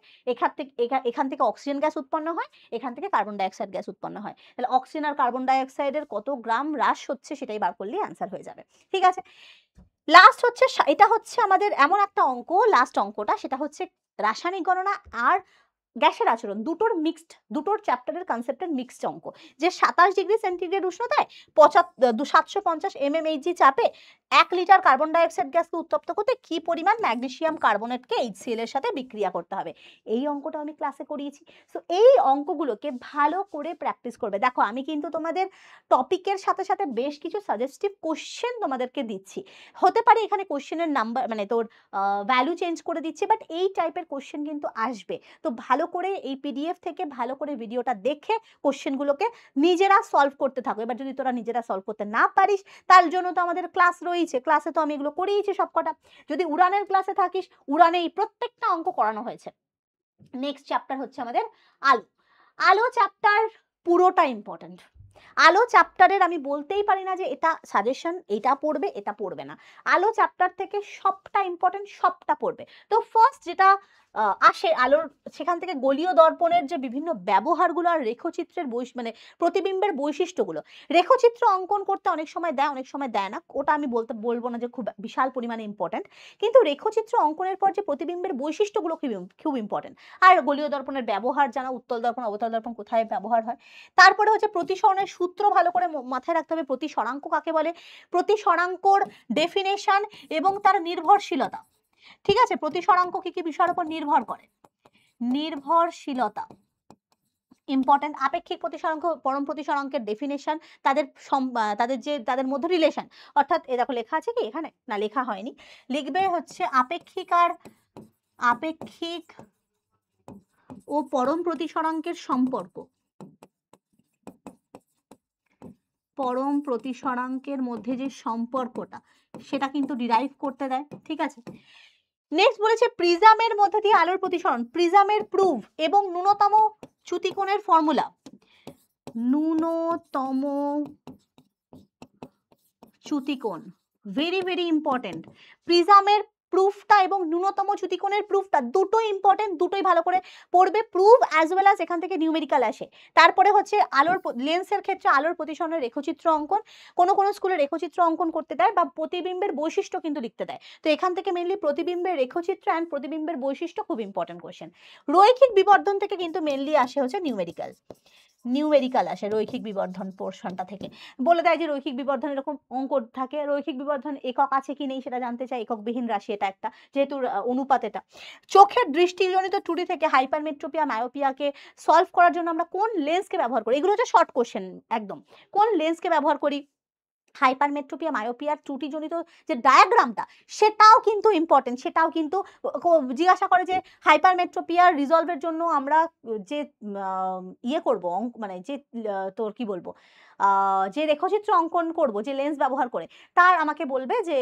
এখান থেকে অক্সিজেন গ্যাস উৎপন্ন হয়, এখান থেকে কার্বন ডাইঅক্সাইড গ্যাস উৎপন্ন হয়। তাহলে অক্সিজেন আর কার্বন ডাইঅক্সাইডের কত গ্রাম হ্রাস হচ্ছে সেটাই বার করলেই অ্যান্সার হয়ে যাবে। ঠিক আছে, লাস্ট হচ্ছে এটা হচ্ছে আমাদের এমন একটা অঙ্ক, লাস্ট অঙ্কটা সেটা হচ্ছে রাসায়নিক গণনা আর গ্যাসের আচরণ, দুটোর চ্যাপ্টারের কনসেপ্টের মিক্সড অঙ্ক। যে 27 ডিগ্রি সেন্টিগ্রেড উষ্ণতায় 750 mmHg চাপে 1 লিটার কার্বন ডাইঅক্সাইড গ্যাসকে উত্তপ্ত করতে কি পরিমাণ ম্যাগনেসিয়াম কার্বনেটকে HCl এর সাথে বিক্রিয়া করতে হবে। এই অঙ্কটা আমি ক্লাসে করিয়েছি। সো এই অঙ্কগুলোকে ভালো করে প্র্যাকটিস করবে। দেখো আমি কিন্তু তোমাদের টপিকের সাথে সাথে বেশ কিছু সাজেস্টিভ কোশ্চেন তোমাদেরকে দিচ্ছি। হতে পারে এখানে কোশ্চেনের নাম্বার মানে তোর ভ্যালু চেঞ্জ করে দিচ্ছি, বাট এই টাইপের কোশ্চেন কিন্তু আসবে। তো ভালো করে এই পিডিএফ থেকে ভালো করে ভিডিওটা দেখে কোশ্চেনগুলোকে নিজেরা সলভ করতে থাকো। এবার যদি তোরা নিজেরা সলভ করতে না পারিস তার জন্য তো আমাদের ক্লাস রয়েছে, ক্লাসে তো আমি এগুলো করিয়েছি সবকটা। যদি উড়ানের ক্লাসে থাকিস, উড়ানে এই প্রত্যেকটা অঙ্ক করানো হয়েছে। নেক্সট চ্যাপ্টার হচ্ছে আমাদের আলো। আলো চ্যাপ্টার পুরোটা ইম্পর্টেন্ট। আলো চ্যাপ্টারের আমি বলতেই পারি না যে এটা সাজেশন, এটা পড়বে এটা পড়বে না। আলো চ্যাপ্টার থেকে সবটা ইম্পর্টেন্ট, সবটা পড়বে। তো ফার্স্ট যেটা আসে আলোর, সেখান থেকে গোলীয় দর্পণের যে বিভিন্ন ব্যবহারগুলো আর রেখচিত্রের মানে প্রতিবিম্বের বৈশিষ্ট্যগুলো। রেখচিত্র অঙ্কন করতে অনেক সময় দেয়, অনেক সময় দেয় না, ওটা আমি বলবো না যে খুব বিশাল পরিমাণে ইম্পর্টেন্ট, কিন্তু রেখচিত্র অঙ্কনের পর যে প্রতিবিম্বের বৈশিষ্ট্যগুলো খুব ইম্পর্টেন্ট। আর গোলীয় দর্পণের ব্যবহার জানা, উত্তল দর্পণ অবতল দর্পণ কোথায় ব্যবহার হয়। তারপরে হচ্ছে প্রতিসরণের সূত্র ভালো করে মাথায় রাখতে হবে। প্রতিসরাঙ্ক কাকে বলে, প্রতিসরাঙ্কর ডেফিনেশন এবং তার নির্ভরশীলতা। ঠিক আছে, প্রতিসরাঙ্ক কি কি বিষয়ের উপর নির্ভর করে, নির্ভরশীলতা ইম্পর্টেন্ট। আপেক্ষিক প্রতিসরাঙ্ক, পরম প্রতিসরাঙ্কের ডেফিনেশন, তাদের মধ্যে রিলেশন, অর্থাৎ এ দেখো লেখা আছে কি এখানে, না লেখা হয়নি, লিখবে হচ্ছে আপেক্ষিক ও পরম প্রতিসরাঙ্কের সম্পর্ক, পরম প্রতিসরাঙ্কের মধ্যে যে সম্পর্কটা সেটা কিন্তু ডিরাইভ করতে দেয়, ঠিক আছে। নেক্সট বলেছে প্রিজমের মধ্যে দিয়ে আলোর প্রতিসরণ, প্রিজমের প্রুফ এবং ন্যূনতম চ্যুতিকোণের ফর্মুলা, ন্যূনতম চ্যুতিকোণ ভেরি ভেরি ইম্পর্টেন্ট। প্রিজমের প্রুফটা এবং ন্যূনতম চ্যুতিকোণের প্রুফটা দুটোই ইম্পর্টেন্ট, দুটোই ভালো করে পড়বে। প্রুফ অ্যাজ ওয়েল অ্যাজ এখান থেকে নিউমেরিক্যাল আসে। তারপরে হচ্ছে আলোর লেন্সের ক্ষেত্রে আলোর প্রতিসরণের রেখচিত্র অঙ্কন, কোনো কোনো স্কুলে রেখচিত্র অঙ্কন করতে দেয় বা প্রতিবিম্বের বৈশিষ্ট্য কিন্তু লিখতে দেয়। তো এখান থেকে মেনলি প্রতিবিম্বের রেখচিত্র অ্যান্ড প্রতিবিম্বের বৈশিষ্ট্য খুব ইম্পর্টেন্ট কোশ্চেন। রৈখিক বিবর্ধন থেকে কিন্তু মেনলি আসে হচ্ছে নিউমেরিক্যাল আসে রৈখিক বিবর্ধন পোর্শনটা থেকে। বলে দেয় যে রৈখিক বিবর্ধন এরকম অঙ্ক থাকে, রৈখিক বিবর্ধন একক আছে কি নেই সেটা জানতে চাই, এককবিহীন রাশি এটা একটা, যেহেতু অনুপাত এটা। চোখের দৃষ্টিজনিত ত্রুটি থেকে হাইপারমেট্রোপিয়া মায়োপিয়াকে সলভ করার জন্য আমরা কোন লেন্সকে ব্যবহার করি, এগুলো হচ্ছে শর্ট কোশ্চেন একদম। কোন লেন্সকে ব্যবহার করি, হাইপারমেট্রোপিয়া মায়োপিয়ার ত্রুটিজনিত যে ডায়াগ্রামটা সেটাও কিন্তু ইম্পর্টেন্ট, সেটাও কিন্তু জিজ্ঞাসা করে যে হাইপারমেট্রোপিয়ার রিজলভের জন্য আমরা যে ইয়ে করব মানে যে তোর কি বলবো যে রেখাচিত্র অঙ্কন করব যে লেন্স ব্যবহার করে, তার আমাকে বলবে যে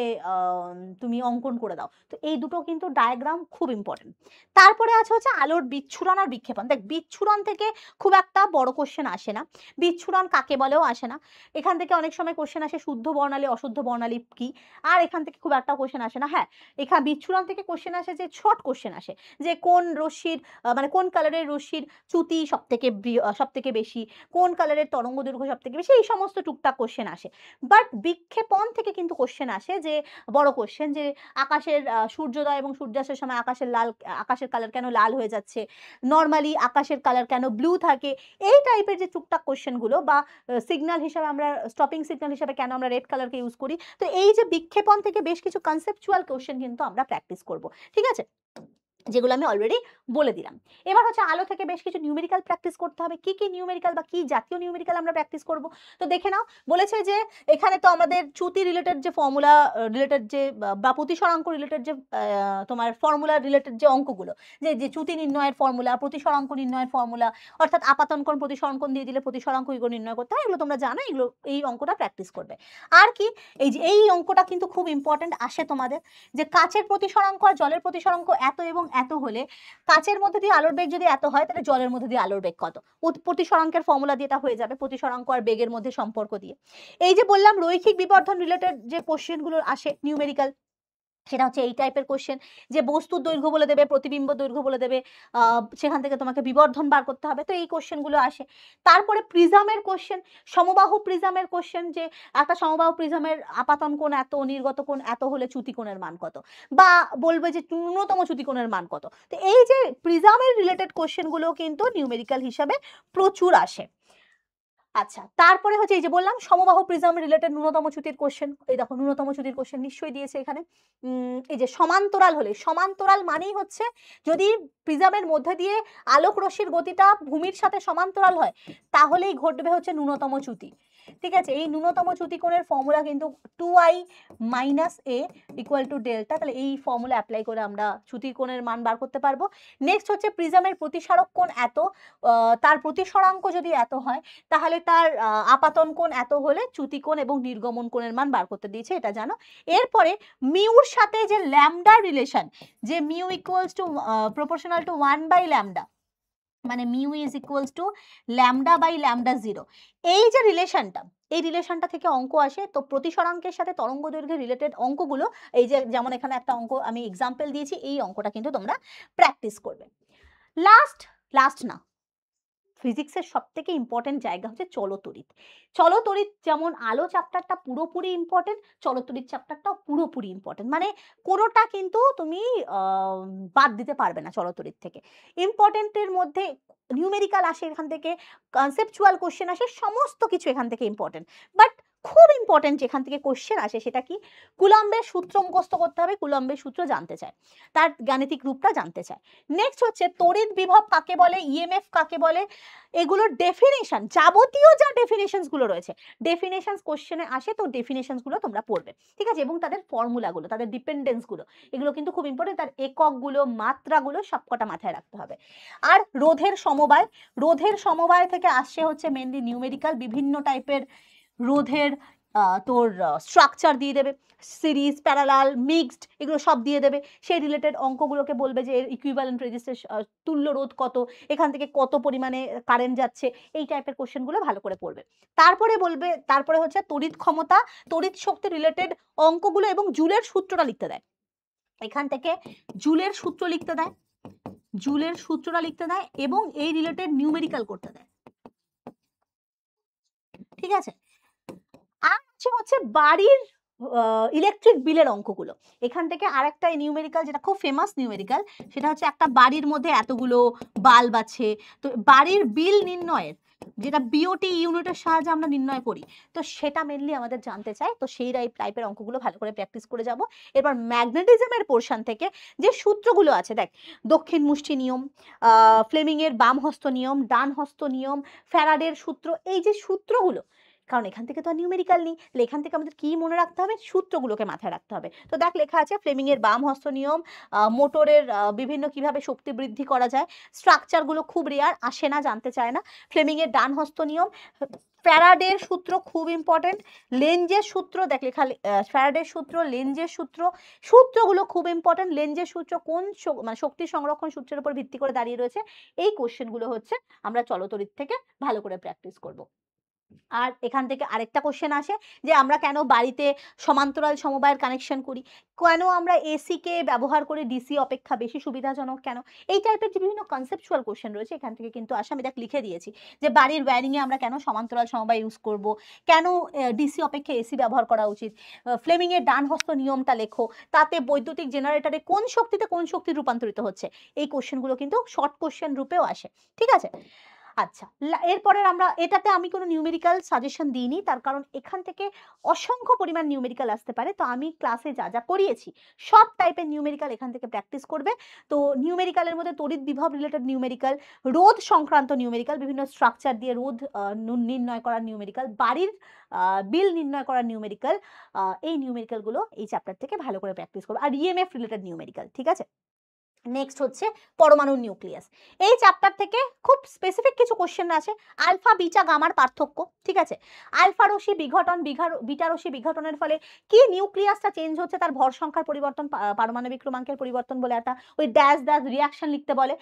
তুমি অঙ্কন করে দাও। তো এই দুটো কিন্তু ডায়াগ্রাম খুব ইম্পর্টেন্ট। তারপরে আছে হচ্ছে আলোর বিচ্ছুরণ আর বিক্ষেপণ। দেখ বিচ্ছুরণ থেকে খুব একটা বড় কোশ্চেন আসে না, বিচ্ছুরণ কাকে বলেও আসে না। এখান থেকে অনেক সময় কোশ্চেন আসে শুদ্ধ বর্ণালী অশুদ্ধ বর্ণালী কি, আর এখান থেকে খুব একটা কোশ্চেন আসে না। হ্যাঁ, এখানে বিচ্ছুরণ থেকে কোশ্চেন আসে যে শর্ট কোশ্চেন আসে যে কোন রশ্মির মানে কোন কালারের রশ্মির চ্যুতি সবথেকে বেশি, কোন কালারের তরঙ্গ দৈর্ঘ্য সবথেকে বেশি, এই সমস্ত টুকটাক কোশ্চেন আসে। বাট বিক্ষেপণ থেকে কিন্তু কোশ্চেন আসে যে বড় কোশ্চেন, যে আকাশের সূর্যোদয় এবং সূর্যাস্তের সময় আকাশের কালার কেন লাল হয়ে যাচ্ছে, নর্মালি আকাশের কালার কেন ব্লু থাকে, এই টাইপের যে টুকটাক কোশ্চেনগুলো, বা সিগন্যাল হিসাবে আমরা স্টপিং সিগন্যাল হিসাবে কেন আমরা রেড কালারকে ইউজ করি। তো এই যে বিক্ষেপণ থেকে বেশ কিছু কনসেপচুয়াল কোশ্চেন কিন্তু আমরা প্র্যাকটিস করব, ঠিক আছে, যেগুলো আমি অলরেডি বলে দিলাম। এবার হচ্ছে আলো থেকে বেশ কিছু নিউমেরিক্যাল প্র্যাকটিস করতে হবে। কি কি নিউমেরিক্যাল বা কি জাতীয় নিউমেরিক্যাল আমরা প্র্যাকটিস করব, তো দেখে নাও। বলেছে যে এখানে তো আমাদের চ্যুতি রিলেটেড যে ফর্মুলা রিলেটেড যে বা প্রতিসরাঙ্ক রিলেটেড যে তোমার ফর্মুলা রিলেটেড যে অঙ্কগুলো, যে চ্যুতি নির্ণয়ের ফর্মুলা, প্রতিসরাঙ্ক নির্ণয়ের ফর্মুলা, অর্থাৎ আপাতনকোণ প্রতিসরাঙ্কন দিয়ে দিলে প্রতিসরাঙ্ক এগুলো নির্ণয় করতে হয়, এগুলো তোমরা জানো, এগুলো এই অঙ্কটা প্র্যাকটিস করবে। আর কি, এই যে এই অঙ্কটা কিন্তু খুব ইম্পর্টেন্ট আসে তোমাদের, যে কাচের প্রতিসরাঙ্ক আর জলের প্রতিসরাঙ্ক এত এবং এত হলে কাচের মধ্যে দিয়ে আলোর বেগ যদি এত হয় তাহলে জলের মধ্যে দিয়ে আলোর বেগ কত, প্রতিসরাঙ্কের ফর্মুলা দিয়ে এটা হয়ে যাবে, প্রতিসরাঙ্ক আর বেগের মধ্যে সম্পর্ক দিয়ে। এই যে বললাম রৈখিক বিবর্ধন রিলেটেড যে কোশ্চেনগুলো আসে নিউমেরিক্যাল, সেটা হচ্ছে এই টাইপের কোশ্চেন, যে বস্তুর দৈর্ঘ্য বলে দেবে, প্রতিবিম্ব দৈর্ঘ্য বলে দেবে, সেখান থেকে তোমাকে বিবর্ধন বার করতে হবে। তো এই কোশ্চেনগুলো আসে। তারপরে প্রিজমের কোশ্চেন, সমবাহু প্রিজমের কোশ্চেন, যে একটা সমবাহু প্রিজমের আপাতন কোণ এত, নির্গত কোণ এত হলে চ্যুতিকোণের মান কত, বা বলবে যে ন্যূনতম চ্যুতিকোণের মান কত। তো এই যে প্রিজমের রিলেটেড কোশ্চেনগুলো কিন্তু নিউমেরিক্যাল হিসাবে প্রচুর আসে। আচ্ছা, তারপরে হচ্ছে এই যে বললাম সমবাহু প্রিজম রিলেটেড ন্যূনতম চ্যুতির কোশ্চেন, এই দেখো ন্যূনতম চ্যুতির কোশ্চেন নিশ্চয়ই দিয়েছে এখানে। এই যে সমান্তরাল হলে, সমান্তরাল মানেই হচ্ছে যদি প্রিজমের মধ্যে দিয়ে আলোক রশ্মির গতিটা ভূমির সাথে সমান্তরাল হয় তাহলেই ঘটবে হচ্ছে ন্যূনতম চ্যুতি, ঠিক আছে। এই ন্যূনতম চ্যুতিকোণের ফর্মুলা কিন্তু 2i - a = ডেল্টা, তাহলে এই ফর্মুলা অ্যাপ্লাই করে আমরা চ্যুতিকোণের মান বার করতে পারবো। নেক্সট হচ্ছে প্রিজমের প্রতিসারক কোণ এত, তার প্রতিসরাঙ্ক যদি এত হয় তাহলে তার আপাতন কোণ এত হলে চ্যুতিকোণ এবং নির্গমন কোণের মান বার করতে দিয়েছে, এটা জানো। এরপরে মিউর সাথে যে ল্যামডার রিলেশন, যে mu equals to proportional to 1/λ, মানে মিউ ইজ ইকুয়ালস টু λ/λ0, এই যে রিলেশনটা, এই রিলেশনটা থেকে অঙ্ক আসে। তো প্রতিসরাঙ্কের সাথে তরঙ্গ দৈর্ঘ্যের রিলেটেড অঙ্কগুলো, এই যে যেমন এখানে একটা অঙ্ক আমি এক্সাম্পল দিয়েছি, এই অঙ্কটা কিন্তু তোমরা প্র্যাকটিস করবে। লাস্ট না, ফিজিক্সের সবথেকে ইম্পর্টেন্ট জায়গা হচ্ছে চলতড়িৎ। চলতড়িৎ যেমন আলো চ্যাপ্টারটা পুরোপুরি ইম্পর্টেন্ট, চলতড়িৎ চ্যাপ্টারটাও পুরোপুরি ইম্পর্টেন্ট, মানে কোনোটা কিন্তু তুমি বাদ দিতে পারবে না চলতড়িৎ থেকে। ইম্পর্টেন্টের মধ্যে নিউমেরিক্যাল আসে এখান থেকে, কনসেপচুয়াল কোশ্চেন আসে, সমস্ত কিছু এখান থেকে ইম্পর্টেন্ট। বাট খুব ইম্পর্টেন্ট যেখান থেকে কোশ্চেন আসে সেটা কি, কুলম্বের সূত্র মুখস্থ করতে হবে, কুলম্বের সূত্র জানতে চায়, তার গাণিতিক রূপটা জানতে চায়। নেক্সট হচ্ছে তড়িৎ বিভব কাকে বলে, ইএমএফ কাকে বলে, এগুলোর ডেফিনেশন, যাবতীয় যা ডেফিনেশনস গুলো রয়েছে, ডেফিনেশনস কোশ্চেনে আসে, তো ডেফিনেশনস গুলো তোমরা পড়বে, ঠিক আছে, এবং তাদের ফর্মুলাগুলো, তাদের ডিপেন্ডেন্স গুলো, এগুলো কিন্তু খুব ইম্পর্টেন্ট, তার এককগুলো, মাত্রাগুলো সবকটা মাথায় রাখতে হবে। আর রোধের সমবায়, রোধের সমবায় থেকে আসছে হচ্ছে মেনলি নিউমেরিক্যাল, বিভিন্ন টাইপের রোধের তোর স্ট্রাকচার দিয়ে দেবে, সিরিজ, প্যারালাল, মিক্সড, এগুলো সব দিয়ে দেবে, সেই রিলেটেড অঙ্কগুলোকে বলবে যে ইকুইভ্যালেন্ট রেজিস্ট্যান্স, তুল্য রোধ কত, এখান থেকে কত পরিমাণে কারেন্ট যাচ্ছে, এই টাইপের কোশ্চেনগুলো ভালো করে পড়বে। তারপরে বলবে, তারপরে হচ্ছে তড়িৎ ক্ষমতা, তড়িৎ শক্তি রিলেটেড অঙ্কগুলো, এবং জুলের সূত্রটা লিখতে দেয়, এখান থেকে জুলের সূত্র লিখতে দেয়, জুলের সূত্রটা লিখতে দেয়, এবং এই রিলেটেড নিউমেরিক্যাল করতে দেয়, ঠিক আছে। আর হচ্ছে বাড়ির ইলেকট্রিক বিলের অঙ্কগুলো, এখান থেকে আরেকটা নিউমেরিক্যাল যেটা খুব ফেমাস নিউমেরিক্যাল, সেটা হচ্ছে একটা বাড়ির মধ্যে এতগুলো বাল্ব আছে, তো বাড়ির বিল নির্ণয়ের, যেটা বিওটি ইউনিটের সাহায্যে আমরা নির্ণয় করি, তো সেটা মেনলি আমাদের জানতে চাই, তো সেই টাইপের অঙ্কগুলো ভালো করে প্র্যাকটিস করে যাব। এবার ম্যাগনেটিজমের পোর্শন থেকে যে সূত্রগুলো আছে, দেখ, দক্ষিণ মুষ্টি নিয়ম, ফ্লেমিংয়ের বাম হস্ত নিয়ম, ডান হস্ত নিয়ম, ফ্যারাডের সূত্র, এই যে সূত্রগুলো, কারণ এখান থেকে তো আর নিউমেরিক্যাল নেই, এখান থেকে আমাদের কি মনে রাখতে হবে, সূত্রগুলোকে মাথায় রাখতে হবে। তো দেখ, লেখা আছে ফ্লেমিংয়ের বাম হস্ত নিয়ম, মোটরের বিভিন্ন কিভাবে শক্তি বৃদ্ধি করা যায়, স্ট্রাকচারগুলো খুব রেয়ার, আসে না, জানতে চায় না। ফ্লেমিংয়ের ডান হস্ত নিয়ম, ফ্যারাডের সূত্র খুব ইম্পর্টেন্ট, লেঞ্জের সূত্র, দেখ লেখা, ফ্যারাডের সূত্র, লেঞ্জের সূত্র, সূত্রগুলো খুব ইম্পর্টেন্ট। লেঞ্জের সূত্র কোন মানে শক্তি সংরক্ষণ সূত্রের উপর ভিত্তি করে দাঁড়িয়ে রয়েছে, এই কোশ্চেনগুলো হচ্ছে আমরা চলতরিৎ থেকে ভালো করে প্র্যাকটিস করব। আর এখান থেকে আরেকটা কোশ্চেন আসে যে আমরা কেন বাড়িতে সমান্তরাল সমবায়ের কানেকশন করি, কেন আমরা এসি কে ব্যবহার করে ডিসি অপেক্ষা বেশি সুবিধাজনক কেন, এই টাইপের যে বিভিন্ন কনসেপচুয়াল কোশ্চেন রয়েছে এখান থেকে কিন্তু আসে। আমি দেখ লিখে দিয়েছি যে বাড়ির ওয়্যারিং এ আমরা কেন সমান্তরাল সমবায় ইউজ করব, কেন ডিসি অপেক্ষা এসি ব্যবহার করা উচিত, ফ্লেমিং এর ডান হস্ত নিয়মটা লেখো, তাতে বৈদ্যুতিক জেনারেটরে কোন শক্তিতে কোন শক্তি রূপান্তরিত হচ্ছে, এই কোশ্চেনগুলো কিন্তু শর্ট কোশ্চেন রূপেও আসে, ঠিক আছে। আচ্ছা, এরপরে আমরা এটাতে আমি কোনো নিউমেরিক্যাল সাজেশন দিইনি, তার কারণ এখান থেকে অসংখ্য পরিমাণ নিউমেরিক্যাল আসতে পারে, তো আমি ক্লাসে যা যা করিয়েছি সব টাইপের নিউমেরিক্যাল এখান থেকে প্র্যাকটিস করবে। তো নিউমেরিক্যালের মধ্যে তড়িৎ বিভব রিলেটেড নিউমেরিক্যাল, রোধ সংক্রান্ত নিউমেরিক্যাল, বিভিন্ন স্ট্রাকচার দিয়ে রোধ নির্ণয় করার নিউমেরিক্যাল, বাড়ির বিল নির্ণয় করার নিউমেরিক্যাল, এই নিউমেরিক্যালগুলো এই চ্যাপ্টার থেকে ভালো করে প্র্যাকটিস করবে, আর ইএমএফ রিলেটেড নিউমেরিক্যাল, ঠিক আছে। নেক্সট হচ্ছে পরমাণুর নিউক্লিয়াস, এই চ্যাপ্টার থেকে খুব স্পেসিফিক কিছু কোশ্চেন আছে, আলফা বিটা গামার পার্থক্য, ঠিক আছে, আলফা রশ্মি বিঘটন, বিটা রশ্মি বিঘটনের ফলে কি নিউক্লিয়াসটা চেঞ্জ হচ্ছে, তার ভর সংখ্যার পরিবর্তন, পারমাণবিক ক্রমাঙ্কের পরিবর্তন বলে একটা ওই ড্যাশ ড্যাশ রিয়াকশন লিখতে বলে,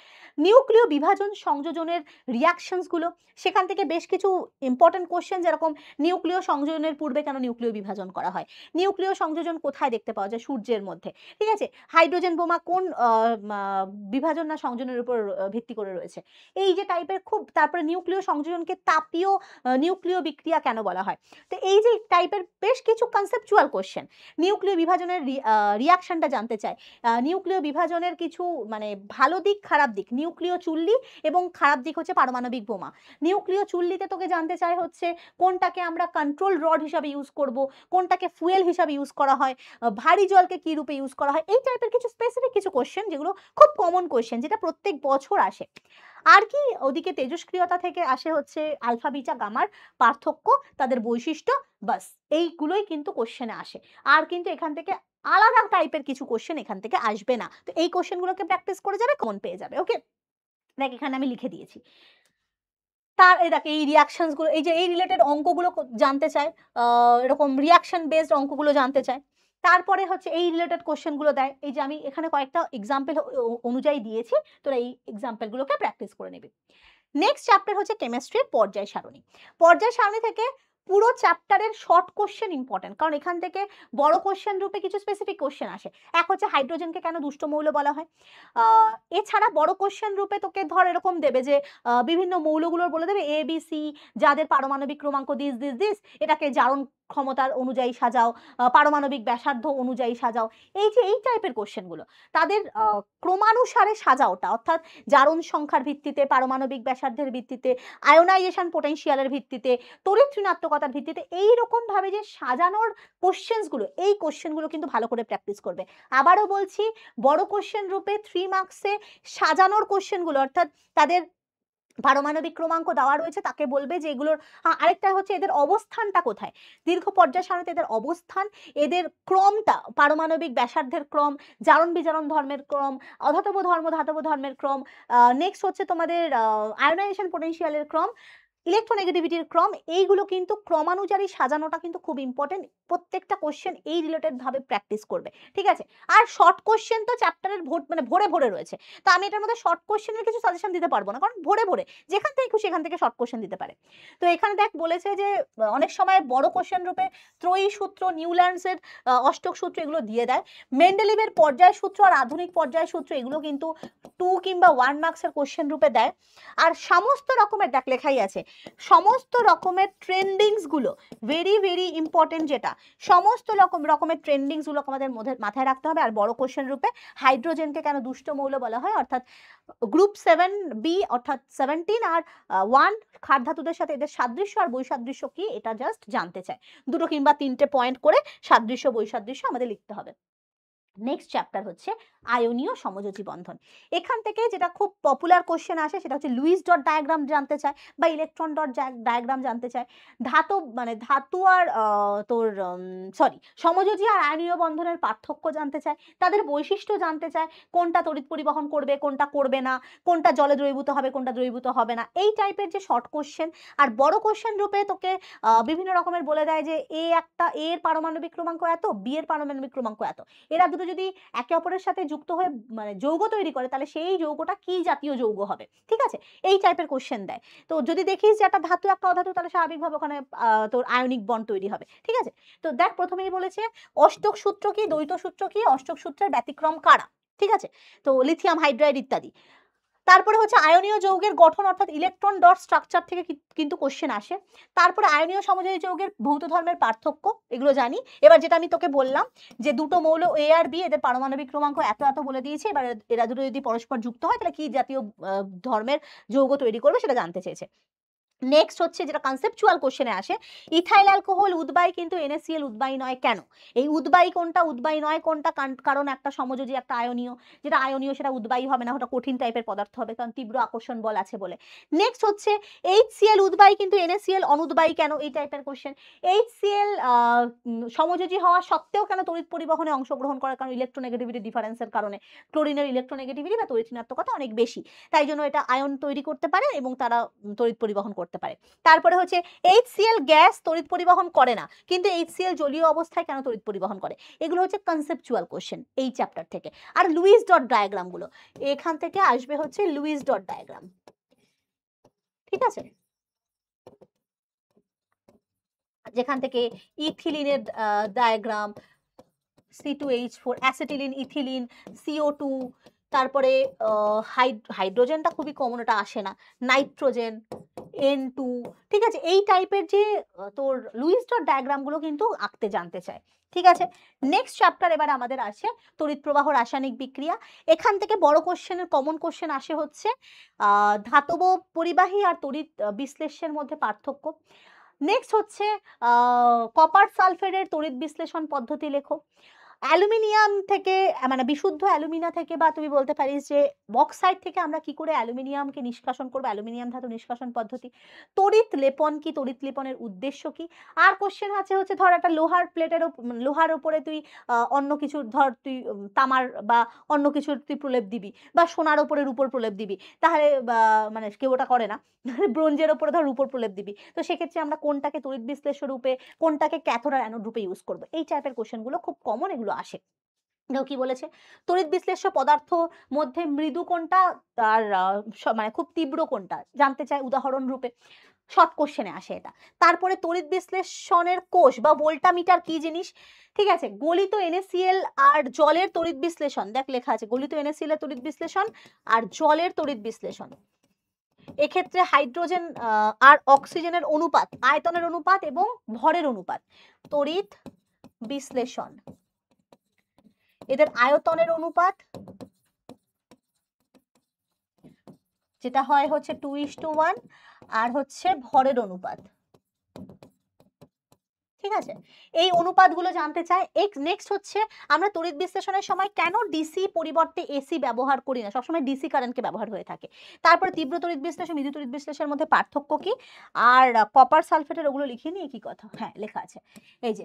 নিউক্লিয় বিভাজন সংযোজনের রিয়াকশনস গুলো, সেখান থেকে বেশ কিছু ইম্পর্টেন্ট কোশ্চেন, যেরকম নিউক্লিয় সংযোজনের পূর্বে কেন নিউক্লিয় বিভাজন করা হয়, নিউক্লিয় সংযোজন কোথায় দেখতে পাওয়া যায়, সূর্যের মধ্যে, ঠিক আছে, হাইড্রোজেন বোমা কোন বিভাজন না সংযোজনের উপর ভিত্তি করে রয়েছে, এই যে টাইপের খুব, তারপরে নিউক্লিয় সংযোজনকে তাপীয় নিউক্লিয় বিক্রিয়া কেন বলা হয়, তো এই যে টাইপের বেশ কিছু কনসেপচুয়াল কোশ্চেন, নিউক্লিয় বিভাজনের রিয়াকশনটা জানতে চায়, নিউক্লিয় বিভাজনের কিছু মানে ভালো দিক খারাপ দিক, নিউক্লিয় চুল্লি এবং খারাপ দিক হচ্ছে পারমাণবিক বোমা, নিউক্লিয় চুল্লিতে তোকে জানতে চায় হচ্ছে কোনটাকে আমরা কন্ট্রোল রড হিসাবে ইউজ করব, কোনটাকে ফুয়েল হিসাবে ইউজ করা হয়, ভারী জলকে কি রূপে ইউজ করা হয়, এই টাইপের কিছু স্পেসিফিক কিছু কোশ্চেন যেগুলো খুব কমন কোশ্চেন, যেটা প্রত্যেক বছর আসে। আর কি ওদিকে তেজস্ক্রিয়তা থেকে আসে হচ্ছে আলফা বিটা গামার পার্থক্য, তাদের বৈশিষ্ট্য, বাস এইগুলোই কিন্তু কোশ্চেনে আসে, আর কিন্তু এখান থেকে আলাদা টাইপের কিছু কোশ্চেন এখান থেকে আসবে না, তো এই কোশ্চেনগুলোকে প্র্যাকটিস করে যাবে, কমন পেয়ে যাবে, ওকে। দেখ এখানে আমি লিখে দিয়েছি, তার এই দেখ এই রিয়াকশনস গুলো, এই যে এই রিলেটেড অঙ্কগুলো জানতে চায়, এরকম রিয়াকশন বেসড অঙ্কগুলো জানতে চায়, তারপরে হচ্ছে এই রিলেটেড কোশ্চেনগুলো দেয়, এই যে আমি এখানে কয়েকটা এক্সাম্পল অনুযায়ী দিয়েছি, তোরা এই এক্সাম্পলগুলোকে প্র্যাকটিস করে নেবে। নেক্সট চ্যাপ্টার হচ্ছে কেমিস্ট্রির পর্যায় সারণী, পর্যায় সারণী থেকে পুরো চ্যাপ্টারের শর্ট কোশ্চেন ইম্পর্টেন্ট, কারণ এখান থেকে বড় কোশ্চেন রূপে কিছু স্পেসিফিক কোশ্চেন আসে, এক হচ্ছে হাইড্রোজেনকে কেন দুষ্ট মৌল বলা হয়, এছাড়া বড় কোশ্চেন রূপে তোকে ধর এরকম দেবে যে বিভিন্ন মৌলগুলোর বলে দেবে এ বি সি, যাদের পারমাণবিক ক্রমাঙ্ক দিস দিস দিস, এটাকে জারণ ক্ষমতার অনুযায়ী সাজাও, পারমাণবিক ব্যাসার্ধ অনুযায়ী সাজাও, এই যে এই টাইপের কোশ্চেনগুলো তাদের ক্রমানুসারে সাজাওটা, অর্থাৎ জারণ সংখ্যার ভিত্তিতে, পারমাণবিক ব্যাসার্ধের ভিত্তিতে, আয়োনাইজেশন পোটেনশিয়ালের ভিত্তিতে, তড়িৎ ঋণাত্মক পৃষ্ঠপোষকতার ভিত্তিতে এইরকম ভাবে যে সাজানোর কোশ্চেন্সগুলো, এই কোশ্চেনগুলো কিন্তু ভালো করে প্র্যাকটিস করবে। আবারও বলছি, বড় কোশ্চেন রূপে 3 মার্কসে সাজানোর কোশ্চেনগুলো, অর্থাৎ তাদের পারমাণবিক ক্রমাঙ্ক দেওয়া রয়েছে, তাকে বলবে যে এগুলোর আরেকটা হচ্ছে এদের অবস্থানটা কোথায়, দীর্ঘ পর্যায় সারণীতে এদের অবস্থান, এদের ক্রমটা, পারমাণবিক ব্যাসার্ধের ক্রম, জারণ বিজারণ ধর্মের ক্রম, অধাতব ধর্ম ধাতব ধর্মের ক্রম, নেক্সট হচ্ছে তোমাদের আয়োনাইজেশন পোটেনশিয়ালের ক্রম, ইলেকট্রোনেগেটিভিটির ক্রম, এইগুলো কিন্তু ক্রমানুযায়ী সাজানোটা কিন্তু খুব ইম্পর্টেন্ট। প্রত্যেকটা কোশ্চেন এই রিলেটেড ভাবে প্র্যাকটিস করবে, ঠিক আছে। আর শর্ট কোশ্চেন তো চ্যাপ্টারের মানে ভরে ভরে রয়েছে, তো আমি এটার মধ্যে শর্ট কোশ্চেনের কিছু সাজেশন দিতে পারবো না, কারণ ভরে ভরে যেখান থেকে খুশি সেখান থেকে শর্ট কোশ্চেন দিতে পারে। তো এখানে দেখ বলেছে যে অনেক সময় বড় কোশ্চেন রূপে ত্রয়ী সূত্র, নিউল্যান্ডসের অষ্টক সূত্র এগুলো দিয়ে দেয়, মেন্ডেলিভের পর্যায় সূত্র আর আধুনিক পর্যায় সূত্র এগুলো কিন্তু 2 কিংবা 1 মার্কসের কোশ্চেন রূপে দেয়। আর সমস্ত রকমের দেখ লেখাই আছে, সমস্ত রকমের ট্রেন্ডিংস গুলো, ভেরি ভেরি ইম্পর্টেন্ট, যেটা সমস্ত রকমের ট্রেন্ডিংস গুলো আমাদের মাথায় রাখতে হবে। আর বড় কোশ্চেন রূপে হাইড্রোজেনকে কেন দুষ্ট মৌল বলা হয়, অর্থাৎ গ্রুপ 7B অর্থাৎ 17 আর 1 ক্ষার ধাতুদের সাথে এদের সাদৃশ্য আর বৈসাদৃশ্য কি, এটা জাস্ট জানতে চায়। 2 কিংবা 3টে পয়েন্ট করে সাদৃশ্য বৈসাদৃশ্য আমাদের লিখতে হবে। নেক্সট চ্যাপ্টার হচ্ছে আয়নীয় সমযোজী বন্ধন। এখান থেকে যেটা খুব পপুলার কোশ্চেন আসে সেটা হচ্ছে লুইস ডট ডায়াগ্রাম জানতে চায় বা ইলেকট্রন ডট ডায়াগ্রাম জানতে চায়, মানে ধাতু আর তোর সমযোজী আর আয়নীয় বন্ধনের পার্থক্য জানতে চায়, তাদের বৈশিষ্ট্য জানতে চায়, কোনটা তড়িৎ পরিবহন করবে কোনটা করবে না, কোনটা জলে দ্রবীভূত হবে কোনটা দ্রবীভূত হবে না, এই টাইপের যে শর্ট কোশ্চেন। আর বড় কোশ্চেন রূপে তোকে বিভিন্ন রকমের বলে দেয় যে এর পারমাণবিক ক্রমাঙ্ক এত, বি এর পারমাণবিক ক্রমাঙ্ক এত, এরা দুটো যদি একে অপরের সাথে যুক্ত হয়ে মানে যৌগ তৈরি করে তাহলে সেই যৌগটা কি জাতীয় যৌগ হবে, ঠিক আছে, এই টাইপের কোশ্চেন দেয়। তো যদি দেখিস যে একটা ধাতু একটা অধাতু তাহলে স্বাভাবিকভাবে ওখানে তোর আয়নিক বন্ড তৈরি হবে, ঠিক আছে। তো দেখ প্রথমেই বলেছে অষ্টক সূত্র কি, দ্বৈত সূত্র কি, অষ্টক সূত্রের ব্যতিক্রম কারা, ঠিক আছে, তো লিথিয়াম হাইড্রাইড ইত্যাদি। তারপরে হচ্ছে আয়নীয় যৌগের গঠন অর্থাৎ ইলেকট্রন ডট স্ট্রাকচার থেকে কিন্তু কোশ্চেন আসে। তারপরে আয়নীয় সমযোজী যৌগের ভৌত ধর্মের পার্থক্য, এগুলো জানি। এবার যেটা আমি তোকে বললাম যে দুটো মৌল এ আর বি, এদের পারমাণবিক ক্রমাঙ্ক এত এত বলে দিয়েছে, এবার এরা দুটো যদি পরস্পর যুক্ত হয় তাহলে কি জাতীয় ধর্মের যৌগ তৈরি করবে সেটা জানতে চেয়েছে। নেক্সট হচ্ছে যেটা কনসেপচুয়াল কোশ্চেনে আসে, ইথাইল অ্যালকোহল উদ্বায়ী কিন্তু NaCl উদ্বায়ী নয় কেন, এই উদ্বায়ী কোনটা উদ্বায়ী নয় কোনটা, কারণ একটা সমযোজী একটা আয়নীয়, যেটা আয়নীয় সেটা উদ্বায়ী হবে না, ওটা কঠিন টাইপের পদার্থ হবে কারণ তীব্র আকর্ষণ বল আছে বলে। নেক্সট হচ্ছে HCl উদ্বায়ী কিন্তু NaCl অনুদ্বায়ী কেন, এই টাইপের কোশ্চেন। HCl সমযোজী হওয়া সত্ত্বেও কেন তড়িৎ পরিবহনে অংশগ্রহণ করে, কারণ ইলেকট্রোনেগেটিভিটি ডিফারেন্সের কারণে, ক্লোরিনের ইলেকট্রোনেগেটিভিটি বা তড়িৎ ঋণাত্মকতা অনেক বেশি, তাই জন্য এটা আয়ন তৈরি করতে পারে এবং তারা তড়িৎ পরিবহন করতে পারে। তারপরে হচ্ছে HCl গ্যাস তড়িৎ পরিবহন করে না, কিন্তু HCl জলীয় অবস্থায় কেন তড়িৎ পরিবহন করে, এগুলো হচ্ছে কনসেপচুয়াল কোশ্চেন এই চ্যাপ্টার থেকে। আর লুইস ডট ডায়াগ্রাম গুলো এখান থেকে আসবে হচ্ছে লুইস ডট ডায়াগ্রাম, ঠিক আছে, যেখান থেকে ইথিলিনের diagram, C2H4 acetylene, ethylene, CO2, তারপরে হাইড্রোজেনটা খুবই কমন, এটা আসে না, নাইট্রোজেন, N2, ঠিক আছে, এই টাইপের যে তোর লুইস ডট ডায়াগ্রামগুলো কিন্তু আঁকতে জানতে চায়, ঠিক আছে। নেক্সট চ্যাপ্টার এবার আমাদের আছে তড়িৎ প্রবাহ রাসায়নিক বিক্রিয়া। এখান থেকে বড় কোশ্চেনের কমন কোশ্চেন আসে হচ্ছে ধাতব পরিবাহী আর তড়িৎ বিশ্লেষণের মধ্যে পার্থক্য। নেক্সট হচ্ছে কপার সালফেটের তড়িৎ বিশ্লেষণ পদ্ধতি লেখো। অ্যালুমিনিয়াম থেকে মানে বিশুদ্ধ অ্যালুমিনা থেকে বা তুমি বলতে পারিস যে বক্সাইট থেকে আমরা কি করে অ্যালুমিনিয়ামকে নিষ্কাশন করবো, অ্যালুমিনিয়াম ধাতু নিষ্কাশন পদ্ধতি, তড়িৎ লেপন কি, তড়িৎ লেপনের উদ্দেশ্য কি। আর কোশ্চেন আছে হচ্ছে ধর একটা লোহার প্লেটের লোহার উপরে তুই অন্য কিছু ধর তুই তামার বা অন্য কিছুর তুই প্রলেপ দিবি বা সোনার উপরে রূপোর প্রলেপ দিবি, তাহলে মানে কেউ ওটা করে না, ব্রোঞ্জের উপরে ধর রূপোর প্রলেপ দিবি, তো সেক্ষেত্রে আমরা কোনটাকে তড়িৎ বিশ্লেষ্য রূপে কোনটাকে ক্যাথোড আর অ্যানোড রূপে ইউজ করবো, এই টাইপের কোশ্চেনগুলো খুব কমন, এগুলো আসে। কি বলেছে তড়িৎ বিশ্লেষ্য পদার্থ মধ্যে মৃদু কোনটা আর মানে খুব তীব্র কোনটা জানতে চায় উদাহরণ রূপে, শর্ট কোশ্চেনে আসে এটা। তারপরে তড়িৎ বিশ্লেষণের কোষ বা ভোল্টামিটার কি জিনিস, ঠিক আছে, গলিত NaCl আর জলের তড়িৎ বিশ্লেষণ, দেখ লেখা আছে গলিত NaCl এর তড়িৎ বিশ্লেষণ আর জলের তড়িৎ বিশ্লেষণ, এক্ষেত্রে হাইড্রোজেন আর অক্সিজেনের অনুপাত, আয়তনের অনুপাত এবং ভরের অনুপাত, তড়িৎ বিশ্লেষণ, এদের আয়তনের অনুপাত যেটা হয় হচ্ছে 2:1 আর হচ্ছে ভরের অনুপাত ঠিক আছে, এই অনুপাতগুলো জানতে চায়। নেক্সট হচ্ছে আমরা তড়িৎ বিশ্লেষণের সময় কেন ডিসি পরিবর্তে এসি ব্যবহার করি না, সবসময় ডিসি কারেন্টকে ব্যবহার হয়ে থাকে। তারপরে তীব্র তড়িৎ বিশ্লেষণ মৃদু তড়িৎ বিশ্লেষণের মধ্যে পার্থক্য কি, আর কপার সালফেটের ওগুলো লিখে নিয়ে কি কথা, হ্যাঁ লেখা আছে এই যে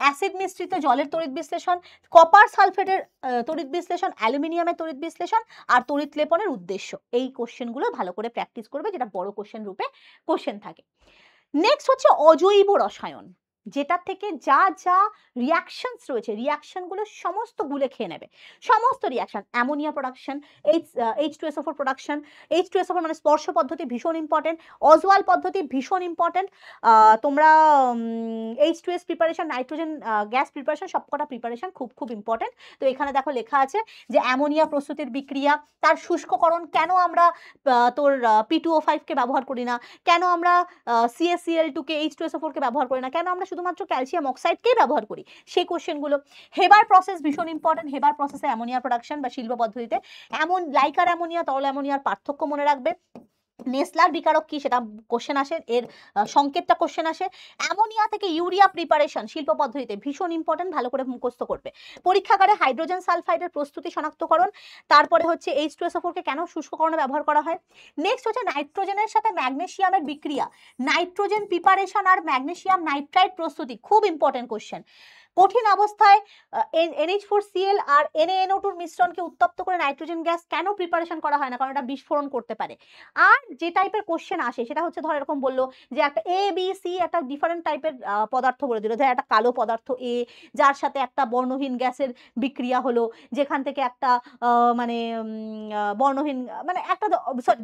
অ্যাসিড মিশ্রিত জলের তড়িৎ বিশ্লেষণ, কপার সালফেটের তড়িৎ বিশ্লেষণ, অ্যালুমিনিয়ামের তড়িৎ বিশ্লেষণ আর তড়িৎ লেপনের উদ্দেশ্য। এই কোশ্চেনগুলো ভালো করে প্র্যাকটিস করবে, যেটা বড় কোশ্চেন রূপে কোশ্চেন থাকে। নেক্সট হচ্ছে অজৈব রসায়ন, যেটার থেকে যা যা রিয়াকশনস রয়েছে রিয়াকশনগুলো সমস্ত গুলে খেয়ে নেবে, সমস্ত reaction, ammonia production, H2SO4 production, H2SO4 মানে স্পর্শ পদ্ধতি ভীষণ ইম্পর্টেন্ট, অজওয়াল পদ্ধতি ভীষণ ইম্পর্টেন্ট, তোমরা H2S preparation, nitrogen gas preparation, সবকটা প্রিপারেশন খুব খুব ইম্পর্টেন্ট। তো এখানে দেখো লেখা আছে যে অ্যামোনিয়া প্রস্তুতির বিক্রিয়া, তার শুষ্ককরণ, কেন আমরা তোর P2O5 কে ব্যবহার করি না, কেন আমরা CaCl2 কে H2SO4 কে ব্যবহার করি না, কেন আমরা শুধুমাত্র ক্যালসিয়াম অক্সাইডকেই ব্যবহার করি, সেই কোশ্চেনগুলো। হেবার প্রসেস ভীষণ ইম্পর্টেন্ট, হেবার প্রসেসে অ্যামোনিয়া প্রোডাকশন বা শিল্প পদ্ধতিতে লাইকার অ্যামোনিয়া তরল অ্যামোনিয়ার পার্থক্য মনে রাখবে। নেসলার বিকারক কি সেটা কোশ্চেন আসে, এর সংকেতটা কোশ্চেন আসে। অ্যামোনিয়া থেকে ইউরিয়া প্রিপারেশন শিল্প পদ্ধতিতে ভীষণ ইম্পর্টেন্ট, ভালো করে মুখস্থ করবে। পরীক্ষাগারে হাইড্রোজেন সালফাইডের প্রস্তুতি শনাক্তকরণ, তারপরে হচ্ছে H2SO4 কে কেন শুষ্ককরণে ব্যবহার করা হয়। নেক্সট হচ্ছে নাইট্রোজেনের সাথে ম্যাগনেসিয়ামের বিক্রিয়া, নাইট্রোজেন প্রিপারেশন আর ম্যাগনেসিয়াম নাইট্রাইট প্রস্তুতি, খুব ইম্পর্টেন্ট কোশ্চেন। কঠিন অবস্থায় NH4Cl আর NaNO2 মিশ্রণকে উত্তপ্ত করে নাইট্রোজেন গ্যাস কেন প্রিপারেশন করা হয় না, কারণ এটা বিস্ফোরণ করতে পারে। আর যে টাইপের কোশ্চেন আসে সেটা হচ্ছে ধর এরকম বললো যে একটা ABC একটা ডিফারেন্ট টাইপের পদার্থ বলে দিল, ধর একটা কালো পদার্থ A যার সাথে একটা বর্ণহীন গ্যাসের বিক্রিয়া হলো, যেখান থেকে একটা মানে বর্ণহীন মানে একটা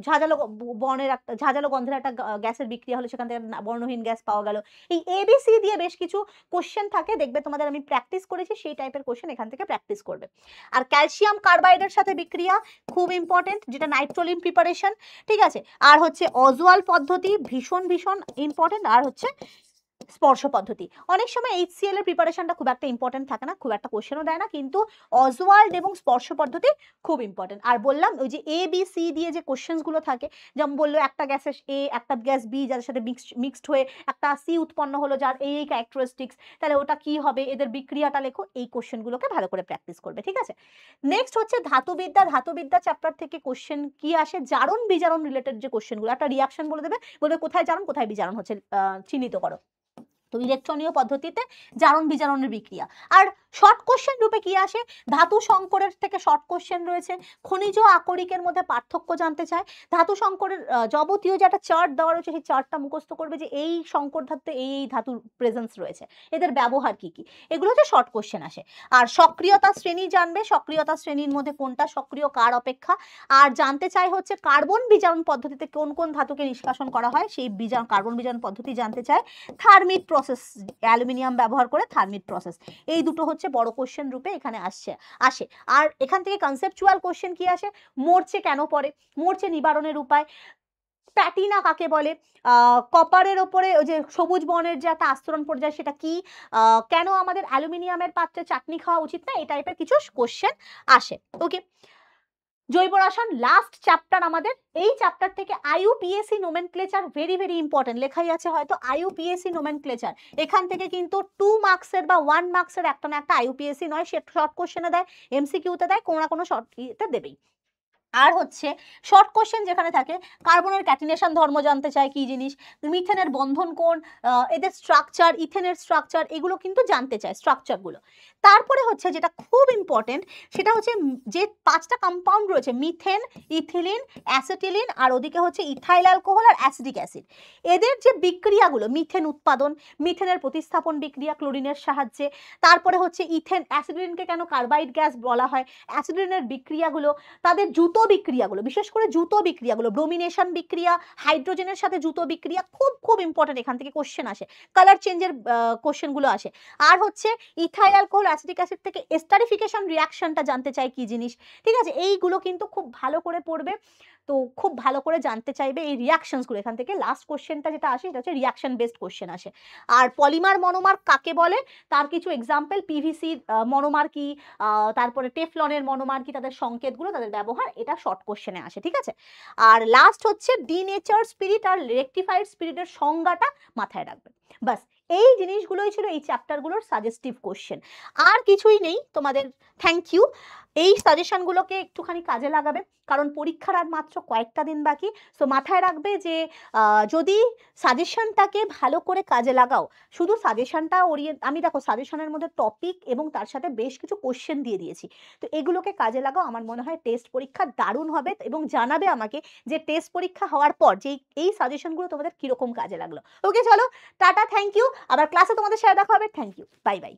ঝাঁঝালো বর্ণের একটা ঝাঁঝালো গন্ধের একটা গ্যাসের বিক্রিয়া হলো, সেখান থেকে বর্ণহীন গ্যাস পাওয়া গেল। এই ABC দিয়ে বেশ কিছু কোশ্চেন থাকে, দেখবে তোমাদের আমি প্র্যাকটিস করেছি, সেই টাইপের কোশ্চেন এখান থেকে প্র্যাকটিস করবে। আর ক্যালসিয়াম কার্বাইডের সাথে বিক্রিয়া খুব ইম্পর্টেন্ট, যেটা নাইট্রোলিন প্রিপারেশন, ঠিক আছে। আর হচ্ছে অজওয়াল পদ্ধতি ভীষণ ভীষণ ইম্পর্টেন্ট, আর হচ্ছে স্পর্শ পদ্ধতি। অনেক সময় HCl এর প্রিপারেশনটা খুব একটা ইম্পর্টেন্ট থাকে না, খুব একটা কোশ্চেনও দেয় না, কিন্তু অজওয়াল্ড এবং স্পর্শ পদ্ধতি খুব ইম্পর্টেন্ট। আর বললাম ওই যে ABC দিয়ে যে কোশ্চেনগুলো থাকে, যেমন বললো একটা গ্যাসের A একটা গ্যাস B যার সাথে মিক্সড হয়ে একটা C উৎপন্ন হলো, যার এই ক্যারেক্টারিস্টিক্স, তাহলে ওটা কি হবে, এদের বিক্রিয়াটা লেখো, এই কোশ্চেনগুলোকে ভালো করে প্র্যাকটিস করবে, ঠিক আছে। নেক্সট হচ্ছে ধাতুবিদ্যা, ধাতুবিদ্যা চ্যাপ্টার থেকে কোশ্চেন কি আসে, জারণ বিজারণ রিলেটেড যে কোশ্চেনগুলো, একটা রিয়াকশন বলে দেবে, বলবে কোথায় জারণ কোথায় বিজারণ হচ্ছে চিহ্নিত করো। তো ইলেকট্রনীয় পদ্ধতিতে জারণ বিজারণের বিক্রিয়া। আর শর্ট কোশ্চেন রূপে কি আসে, ধাতু সংকরের থেকে শর্ট কোশ্চেন রয়েছে, খনিজ আকরিকের মধ্যে পার্থক্য জানতে চায়, ধাতু সংকরের যাবতীয় যে একটা চার্ট দেওয়া রয়েছে সেই চার্টটা মুখস্থ করবে যে এই সংকর ধাতুতে এই ধাতুর প্রেজেন্স রয়েছে, এদের ব্যবহার কি কি, এগুলো হচ্ছে শর্ট কোশ্চেন আসে। আর সক্রিয়তা শ্রেণী জানবে, সক্রিয়তা শ্রেণীর মধ্যে কোনটা সক্রিয় কার অপেক্ষা। আর জানতে চাই হচ্ছে কার্বন বিজারণ পদ্ধতিতে কোন কোন ধাতুকে নিষ্কাশন করা হয়, সেই কার্বন বিজারণ পদ্ধতি জানতে চায়। থার্মিট প্রসেস, অ্যালুমিনিয়াম ব্যবহার করে থার্মিট প্রসেস, এই দুটো হচ্ছে বড় কোশ্চেন রূপে এখানে আসে। আর এখান থেকে কনসেপচুয়াল কোশ্চেন কি আসে, মরচে কেন পড়ে, মরচে নিবারণের উপায়, প্যাটিনা কাকে বলে, কপারের ওপরে ওই যে সবুজ বর্ণের যে একটা আস্তরণ পর্যায় সেটা কি, কেন আমাদের অ্যালুমিনিয়ামের পাত্রে চাটনি খাওয়া উচিত না, এই টাইপের কিছু কোশ্চেন আসে। ওকে, জৈব রসায়ন লাস্ট চ্যাপ্টার আমাদের, এই চ্যাপ্টার থেকে IUPAC nomenclature very very important, লেখাই আছে হয়তো IUPAC নোমেনক্লেচার, এখান থেকে কিন্তু 2 মার্কসের বা 1 মার্কসের একটা না একটা IUPAC নয়, সে শর্ট কোশ্চেনে দেয়, MCQতে দেয়, কোনো না কোনো শর্ট ইতে দেবেই। আর হচ্ছে শর্ট কোশ্চেন যেখানে থাকে, কার্বনের ক্যাটিনেশন ধর্ম জানতে চায় কি জিনিস, মিথেনের বন্ধন কোণ, এদের স্ট্রাকচার, ইথেনের স্ট্রাকচার, এগুলো কিন্তু জানতে চায় স্ট্রাকচারগুলো। তারপরে হচ্ছে যেটা খুব ইম্পর্টেন্ট, সেটা হচ্ছে যে 5টা কম্পাউন্ড রয়েছে, মিথেন, ইথিলিন, অ্যাসিটিলিন, আর ওদিকে হচ্ছে ইথাইল অ্যালকোহল আর অ্যাসিডিক অ্যাসিড, এদের যে বিক্রিয়াগুলো, মিথেন উৎপাদন, মিথেনের প্রতিস্থাপন বিক্রিয়া ক্লোরিনের সাহায্যে, তারপরে হচ্ছে ইথেন, অ্যাসিডিনকে কেন কার্বাইড গ্যাস বলা হয়, অ্যাসিডিনের বিক্রিয়াগুলো, তাদের জুতো বিক্রিয়াগুলো, বিশেষ করে জুতো বিক্রিয়াগুলো, ব্রোমিনেশন বিক্রিয়া, হাইড্রোজেনের সাথে জুতো বিক্রিয়া, খুব খুব ইম্পর্টেন্ট, এখান থেকে কোশ্চেন আসে, কালার চেঞ্জের কোশ্চেনগুলো আসে। আর হচ্ছে ইথাইল অ্যালকোহল অ্যাসিটিক অ্যাসিড থেকে এস্টারিফিকেশন রিঅ্যাকশনটা জানতে চাই কি জিনিস, ঠিক আছে, এইগুলো কিন্তু খুব ভালো করে পড়বে। তো খুব ভালো করে জানতে চাইবে এই রিঅ্যাকশনসগুলো, এখান থেকে লাস্ট কোশ্চেনটা যেটা আসে এটা হচ্ছে রিঅ্যাকশন বেসড কোশ্চেন আসে। আর পলিমার মনোমার কাকে বলে, তার কিছু এক্সাম্পল, পিভিসি মনোমার কি, তারপরে টেফলনের মনোমার কি, তাদের সংকেতগুলো, তাদের ব্যবহার, এটা শর্ট কোশ্চেনে আসে, ঠিক আছে। আর লাস্ট হচ্ছে ডিনেচার স্পিরিট আর রেকটিফাইড স্পিরিটের সংজ্ঞাটা মাথায় রাখবে। বাস এই জিনিসগুলোই ছিল এই চ্যাপ্টারগুলোর সাজেস্টিভ কোশ্চেন, আর কিছুই নেই তোমাদের। Thank you. এই সাজেশনগুলোকে একটুখানি কাজে লাগাবে, কারণ পরীক্ষার আর মাত্র কয়েকটা দিন বাকি। সো মাথায় রাখবে যে যদি সাজেশনটাকে ভালো করে কাজে লাগাও, শুধু সাজেশনটা আমি দেখো সাজেশনের মধ্যে টপিক এবং তার সাথে বেশ কিছু কোশ্চেন দিয়ে দিয়েছি, তো এগুলোকে কাজে লাগাও। আমার মনে হয় টেস্ট পরীক্ষা দারুণ হবে, এবং জানাবে আমাকে যে টেস্ট পরীক্ষা হওয়ার পর যে এই সাজেশনগুলো তোমাদের কিরকম কাজে লাগলো। ওকে চলো, টাটা, থ্যাংক ইউ। আবার ক্লাসে তোমাদের সাথে দেখা হবে। Thank you, bye by.